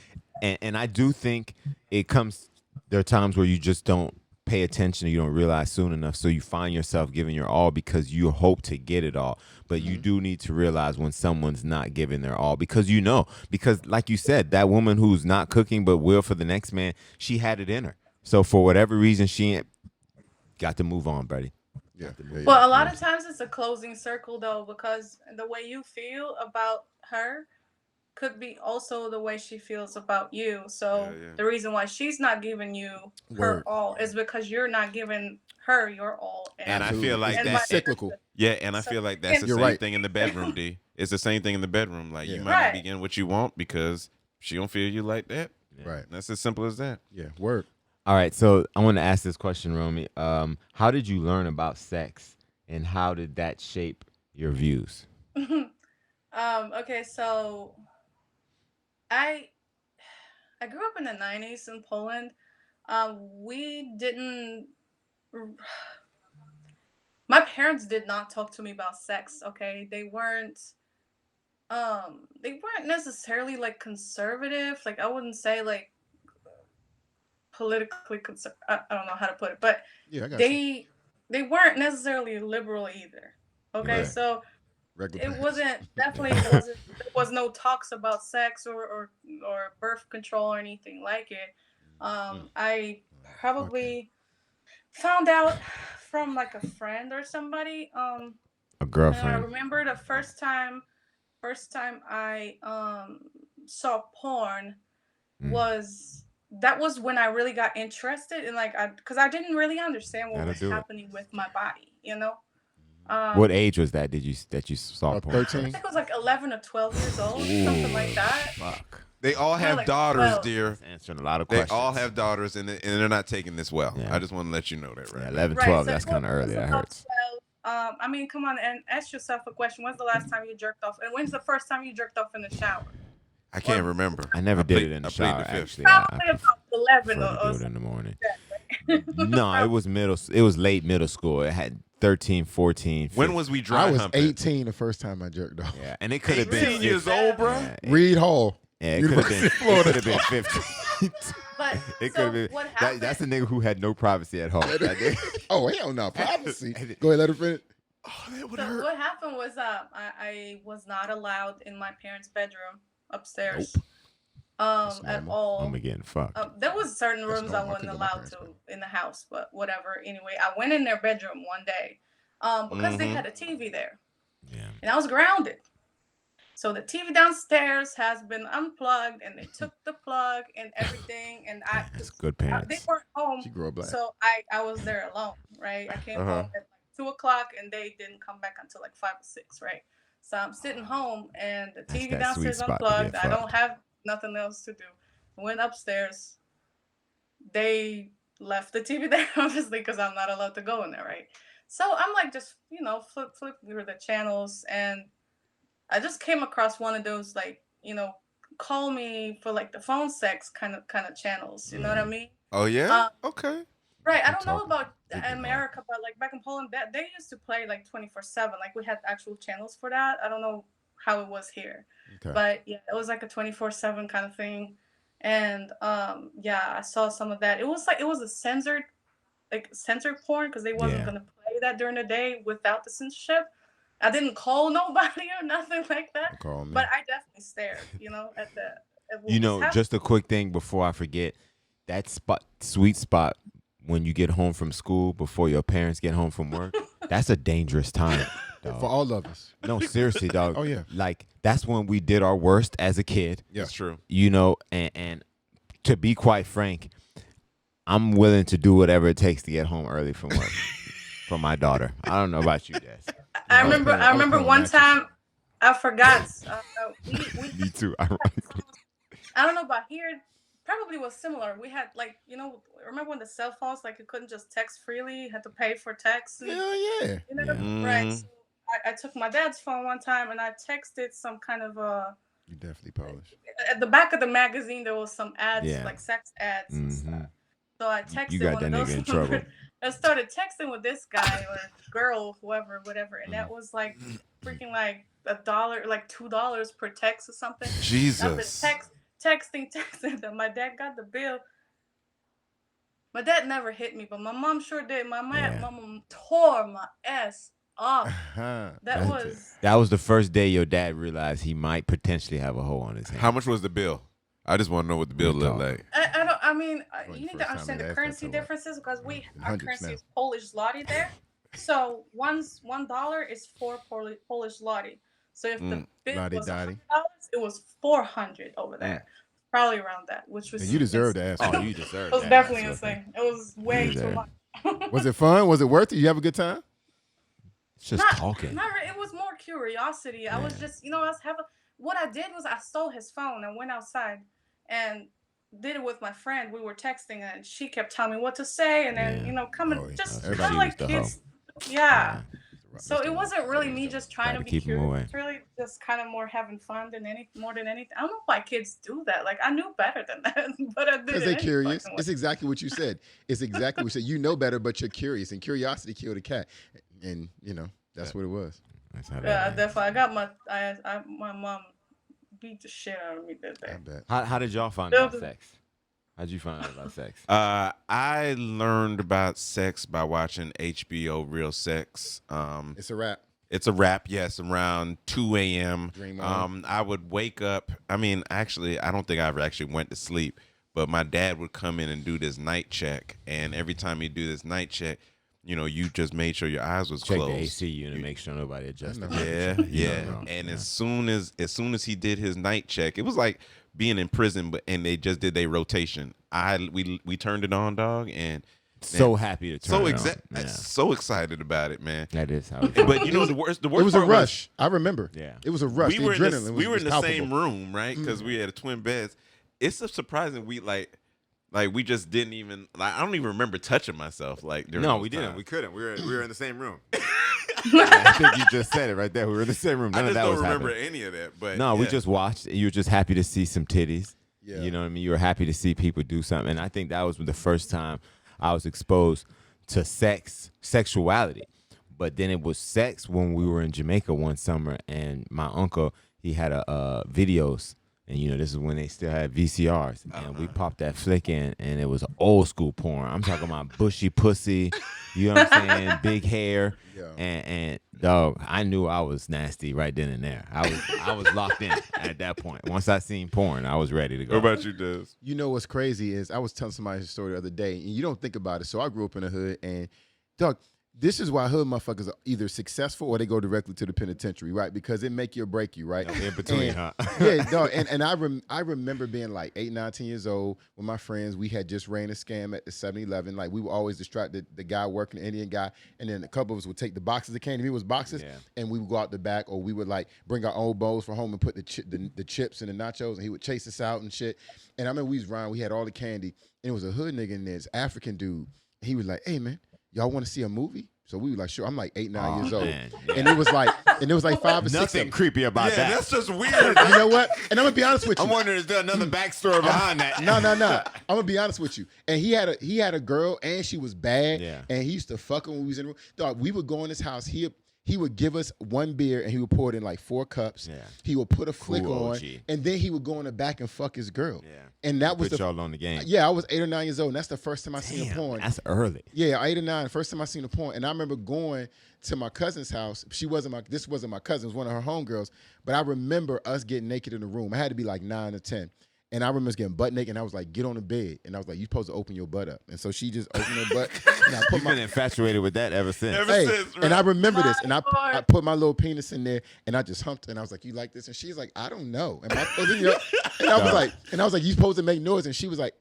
And I do think there are times where you just don't pay attention, you don't realize soon enough, so you find yourself giving your all because you hope to get it all. But you do need to realize when someone's not giving their all, because like you said, that woman who's not cooking but will for the next man, she had it in her. So for whatever reason, she ain't got to move on, buddy. Yeah. Well, a lot of times it's a closing circle though, because the way you feel about her could be also the way she feels about you. So the reason why she's not giving you her all is because you're not giving her your all. And I feel like it's that cyclical. Yeah, and I feel like that's the You're same right. thing in the bedroom, D. It's the same thing in the bedroom. Like, you might Right. not be getting what you want because she don't feel you like that. Right. That's as simple as that. Yeah. Word. All right, so I want to ask this question, Romy. How did you learn about sex, and how did that shape your views? Okay, so I grew up in the 90s in Poland. We didn't. My parents did not talk to me about sex. Okay, they weren't necessarily like conservative. Like, I wouldn't say like politically I don't know how to put it, but Yeah, I got they weren't necessarily liberal either. Okay, Right. so Regular it parents. wasn't there was no talks about sex or birth control or anything like it. I probably found out from like a friend or somebody. A And I girlfriend. remember the first time I saw porn was when I really got interested in because I didn't really understand what Gotta was do it. happening with my body, What age was that? That you saw porn? 13? I think it was like 11 or 12 years old, something like that. Fuck. They all have like daughters, 12. dear. That's answering a lot of They questions. all have daughters, and they're not taking this well. Yeah. I just want to let you know that, right? Yeah, 11, Right, 12. so That's it kind of was early. That about hurts. 12. I mean, come on and ask yourself a question. When's the last time you jerked off? And when's the first time you jerked off in the shower? I can't remember. I never did played- it in the I played shower, the fifth. actually. Probably I about 11 prefer to or do it in the morning. something. No, it was It was late middle school. It had 13, 14. 15. When was we dry I was humping? 18 the first time I jerked off. Yeah, and it could have been 18 years 15. old, bro. Yeah, Reed Hall. it could have been. University It of could have been 15. But It so could have been. what happened? That's a nigga who had no privacy at home. That nigga- Oh, hell no. Privacy. Go ahead, let her finish. Oh, that would So hurt. what happened was I was not allowed in my parents' bedroom upstairs. Nope. That's At normal. all. I'm getting fucked. There was certain That's rooms I normal. I wasn't couldn't go to my allowed parents' to bedroom. in the house, but whatever. Anyway, I went in their bedroom one day, because they had a TV there, Yeah. and I was grounded. So the TV downstairs has been unplugged, and they took the plug and everything, and That's good they parents. weren't home, She grew up black. so I was there alone, right? I came home at like 2 o'clock, and they didn't come back until like 5 or 6, right? So I'm sitting home, and the That's TV that sweet downstairs spot to unplugged. get I don't fucked. have nothing else to do. I went upstairs. They left the TV there, obviously, because I'm not allowed to go in there, right? So I'm like, just flip through the channels, and I just came across one of those, like, call me for like the phone sex kind of channels. You know what I mean? Oh yeah. Um, Okay. right. I Keep don't know talking. about Good to know. America, but like back in Poland, that they used to play like 24/7. Like we had actual channels for that. I don't know how it was here, Okay. but yeah, it was like a 24/7 kind of thing. And yeah, I saw some of that. It was a censored porn because they wasn't Yeah. gonna play that during the day without the censorship. I didn't call nobody or nothing like that, Don't call me. but I definitely stared, at what You was know, happening. just a quick thing before I forget. That sweet spot when you get home from school before your parents get home from work. That's a dangerous time, dog. For all of us. No, seriously, dog. Oh, yeah. Like that's when we did our worst as a kid. Yeah. That's true. You know, and to be quite frank, I'm willing to do whatever it takes to get home early from work for my daughter. I don't know about you, Des. I was remember. paying- I I was remember paying one matches. time I forgot. We Me too. Ironically. I don't know about here. Probably was similar. We had like remember when the cell phones like you couldn't just text freely, you had to pay for text. And, Hell yeah. Yeah. Right. So I took my dad's phone one time and I texted some kind of You definitely Polish. at the back of the magazine there was some ads Yeah. like sex ads and stuff. Mhm. So I texted You got one that of nigga those in trouble. I started texting with this guy or girl, whatever, and that was like freaking like $1, like $2 per text or something. I've been Jesus. texting them. My dad got the bill. My dad never hit me, but my mom sure did. My mom tore my ass off. That was the first day your dad realized he might potentially have a hole on his hand. How much was the bill? I just want to know what the bill looked like. I don't. I mean, Well, you the need first to understand time the it currency asked, that's differences because our 100s currency now. is Polish zloty there. So $1 is 4 Polish zloty. So if the bill Lottie was dotty. $100, it was 400 over there. Probably around that, which was And you deserve to ask. Oh, you deserve It was that. definitely Absolutely. insane. It was way too deserve much. Was it fun? Was it worth it? You have a good time? It's just talking. It was more curiosity. I was just, I was having. What I did was I stole his phone and went outside and did it with my friend. We were texting and she kept telling me what to say and then just Everybody kind of like was the kids. hoe. Yeah. So it wasn't really me just trying Gotta to be keep 'em away. curious. It's really just kind of more having fun more than anything. I don't know why kids do that. Like I knew better than that, but I did Because it they're any curious. fucking way. It's exactly what you said. It's exactly what you said. You know better, but you're curious. And curiosity killed a cat. And, that's what it was. That's how Yeah, that definitely. I got my mom beat the shit out of me that I day. bet. How did y'all find out sex? How'd you find out about sex? I learned about sex by watching HBO Real Sex. It's a wrap. It's a wrap, yes, around 2 a.m. Dream on. I would wake up. I mean, actually, I don't think I ever actually went to sleep, but my dad would come in and do this night check. And every time he'd do this night check, you just made sure your eyes was Check closed. the AC unit, make sure nobody adjusted. Yeah. No. And as soon as he did his night check, it was like being in prison, and they just did their rotation. We turned it on, dog, and So happy to turn it on. so excited about it, man. That is how it But the worst It was a part rush. I remember. Yeah. It was a rush. We were the in adrenaline the, was, we were in was the palpable. same room, right? Because we had twin beds. It's so surprising we we just didn't even I don't even remember touching myself during No, those we didn't. times. We couldn't. We were in the same room. I think you just said it right there. We were in the same room. None I of just that don't was remember happening. any of that. But No, we yeah. just watched. You were just happy to see some titties. Yeah. You know what I mean? You were happy to see people do something. And I think that was the first time I was exposed to sexuality. But then it was sex when we were in Jamaica one summer, and my uncle, he had videos, And this is when they still had VCRs, and we popped that flick in, and it was old school porn. I'm talking about bushy pussy, you know what I'm saying, big hair, and dog, I knew I was nasty right then and there. I was locked in at that point. Once I seen porn, I was ready to go. What about you, Des? You know what's crazy is I was telling somebody a story the other day, and you don't think about it. So I grew up in the hood, and dog, this is why hood motherfuckers are either successful or they go directly to the penitentiary, right? Because it make you or break you, right? In between, huh? Yeah, dog. And I remember being like 8, 9, 10 years old with my friends. We had just ran a scam at the 7-Eleven. Like, we were always distracted, the guy working, the Indian guy, and then a couple of us would take the boxes of candy. It was boxes, and we would go out the back, or we would like bring our old bowls from home and put the chips and the nachos, and he would chase us out and shit. And I remember we was around, we had all the candy, and it was a hood nigga in there, this African dude. He was like, "Hey man, y'all want to see a movie?" So we were like, "Sure." I'm like 8, 9 years old, and it was like 5 or 6. Nothing creepy about that. That's just weird. You know what? And I'm gonna be honest with you. I'm wondering, is there another backstory behind that? No. I'm gonna be honest with you. And he had a girl, and she was bad. Yeah. And he used to fuck her when we was in the room. Dog, we would go in his house. He would give us one beer, and he would pour it in like 4 cups. Yeah. He would put a flick Cool on, OG. and then he would go in the back and fuck his girl. Yeah. And that was Put y'all on the game. Yeah, I was 8 or 9 years old, and that's the first time I seen a porn. That's early. Yeah, 8 or 9, first time I seen a porn. And I remember going to my cousin's house. This wasn't my cousin, it was one of her homegirls. But I remember us getting naked in the room. I had to be like 9 or 10. And I remember us getting butt naked, and I was like, "Get on the bed." And I was like, "You're supposed to open your butt up." And so she just opened her butt, and I put You've been infatuated with that ever since. And I remember this, and I put my little penis in there, and I just humped, and I was like, "You like this?" And she's like, "I don't know." And I was like, "You supposed to make noise?" And she was like,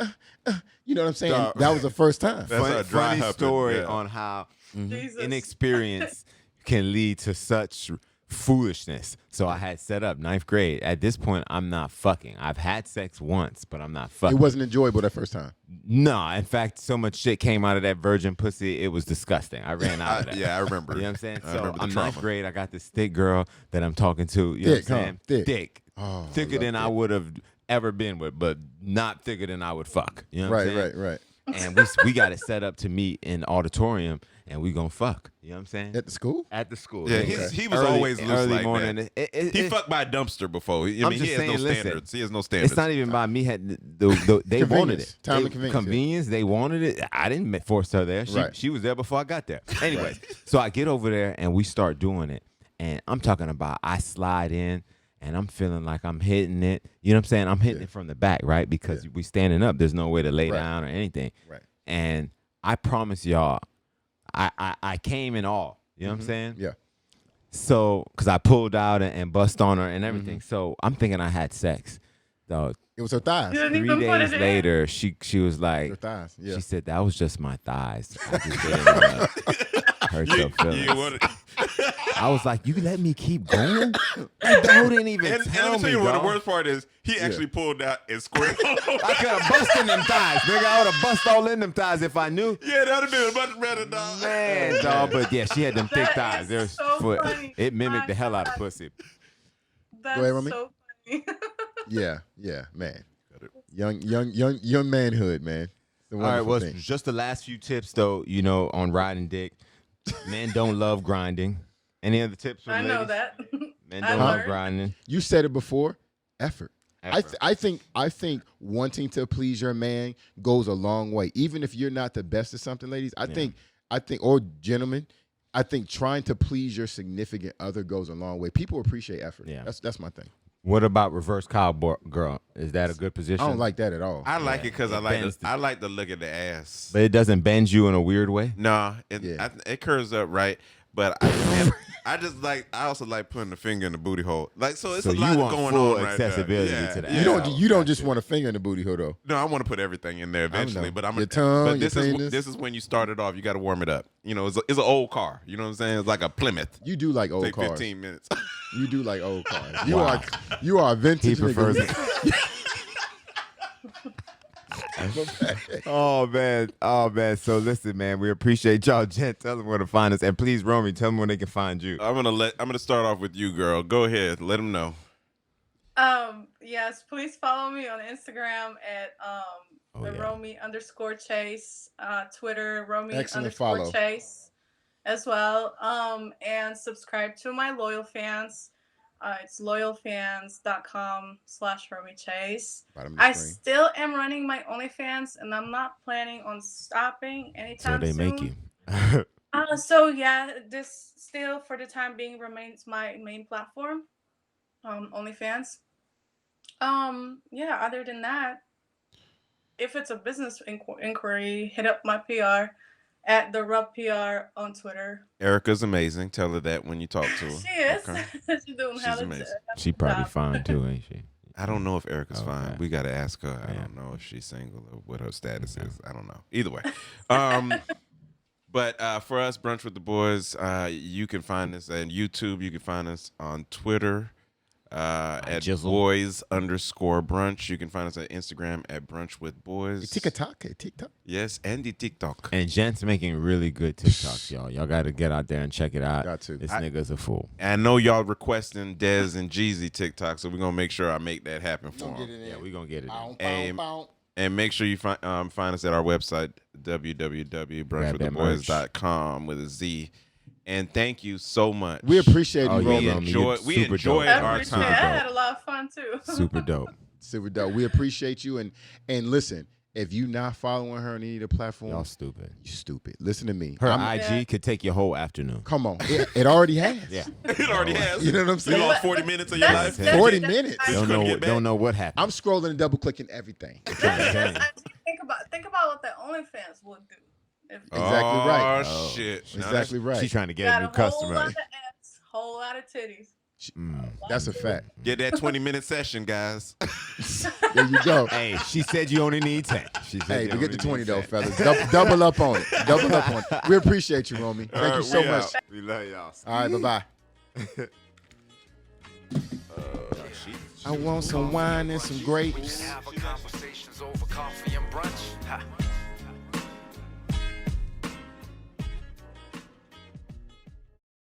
you know what I'm saying? Dog. That was the first time. That's Funny humping, story yeah. on how Jesus. inexperience can lead to such foolishness. So I had set up 9th grade. At this point, I'm not fucking. I've had sex once, but I'm not fucking. It wasn't enjoyable that first time. No, in fact, so much shit came out of that virgin pussy. It was disgusting. I ran out of that. Yeah, I remember. You know what I'm saying? I So remember the I'm trauma. 9th grade. I got this thick girl that I'm talking to. You know Thick, what I'm huh? saying? Thick. Thick. Oh, Thicker than I would have ever been with, but not thicker than I would fuck. You know what I'm saying? Right. And we got it set up to meet in the auditorium, and we gonna fuck. You know what I'm saying? At the school? At the school. Yeah, Okay. he was always loose early like morning. that. He fucked by a dumpster before. I I'm mean, just he has no saying, listen, standards. He has no standards. It's not even by me. They wanted it. Time They- and convenience, Convenience. They wanted it. I didn't force her there. Right. She was there before I got there. Anyways, so I get over there and we start doing it. And I'm talking about I slide in and I'm feeling like I'm hitting it. You know what I'm saying? I'm hitting it from the back, right? Because we standing up. There's no way to lay down or anything. Right. And I promise y'all, I came in all. You know what I'm saying? Yeah. So, because I pulled out and bust on her and everything. So I'm thinking I had sex. Though It was her thighs. You didn't 3 even put days it in. later, she was Her like, thighs. Yeah. she said, that was just my thighs. I just didn't wanna hurt your feelings. You wanted- I was like, you let me keep going? The dude didn't even and tell let me tell me, you what the dog. worst part is. He actually pulled out and squared. I could have bust in them thighs, nigga. I would have bust all in them thighs if I knew. Yeah, that would have been much better, dog. Man, dog. But yeah, she had them thick That thighs. is There's so funny. it mimicked the My hell out of God. pussy. That's Go ahead, Romi. so funny. Yeah, man. Young manhood, man. It's a All right, wonderful well, thing. just the last few tips, though, on riding dick. Men don't love grinding. Any other tips from I know ladies? that. Men I don't love learned. grinding. You said it before. Effort. Effort. I think wanting to please your man goes a long way. Even if you're not the best at something, ladies. I think or gentlemen, I think trying to please your significant other goes a long way. People appreciate effort. Yeah. That's my thing. What about reverse cowboy girl? Is that a good position? I don't like that at all. I like it because it bends I like to look at the ass. But it doesn't bend you in a weird way. No, Yeah. it curves up right, but I also like putting the finger in the booty hole. Like so, it's So a you lot want going full on right accessibility there. to that. You don't just want a finger in the booty hole though. No, I want to put everything in there eventually, know. but I'm Your tongue, But this your is penis. this is when you start it off. You got to warm it up. It's an old car. You know what I'm saying? It's like a Plymouth. You do like old Take cars. 15 minutes. You do like old cars. Wow. You are a He vintage prefers nigga. it. Oh man. So listen, man, we appreciate y'all. Jen, tell them where to find us, and please, Romy, tell them where they can find you. I'm gonna start off with you, girl. Go ahead. Let them know. Yes, please follow me on Instagram at Romi_Chase, Twitter Excellent follow. Romi_Chase as well. And subscribe to my loyal fans. It's loyalfans.com/Romi Chase. Bottom of the I screen. still am running my OnlyFans, and I'm not planning on stopping So anytime they soon. make you. So yeah, this still for the time being remains my main platform, OnlyFans. Yeah. Other than that, if it's a business inquiry, hit up my PR at the Rub PR on Twitter. Erica's amazing. Tell her that when you talk to her. She is. Okay. She's doing She's hella amazing. She probably job. fine too, ain't she? I don't know if Erica's Okay. fine. We got to ask her. I Yeah. don't know if she's single or what her status is. I don't know. Either way. But for us, Brunch with the Boys, you can find us on YouTube. You can find us on Twitter at Jizzle. boys_brunch. You can find us on Instagram at brunch with boys. TikTok. Yes, and the TikTok. And Jent's making really good TikToks, y'all. Y'all got to get out there and check it out. Got to. This nigga's a fool. I know y'all requesting Dez and Jeezy TikTok, so we're going to make sure I make that happen for them. Yeah, we going to get it. And make sure you find us at our website, www.brunchwiththeboys.com with a Z. And thank you so much. We appreciate you, Oh, Romi. yeah, We Super enjoyed dope. our Appreciate it. time. I had a lot of fun too. Super dope. Super dope. We appreciate you. And listen, if you not following her on any of the platforms, Y'all stupid. you stupid. Listen to me. Her I'm- IG could take your whole afternoon. Come on. It already has. Yeah. It already has. You know what I'm You saying? lost 40 minutes of your life. That's- 40 that's- minutes. I- Don't couldn't get back. Don't know what happened. I'm scrolling and double clicking everything. Think about what the OnlyFans would do. If Exactly right. Oh, shit. Now Exactly right. She's trying to get got a a new whole customer. lot of ass, whole lot of titties. That's a fact. Get that 20-minute session, guys. There you go. Hey, she said you only need 10. She said Hey, you forget the only 20 need though, 10. fellas. Double up on it. Double up on it. We appreciate you, Romi. Thank you so much. We love y'all. All right, bye-bye. I want some wine and some grapes. Have a conversations over coffee and brunch. Ha.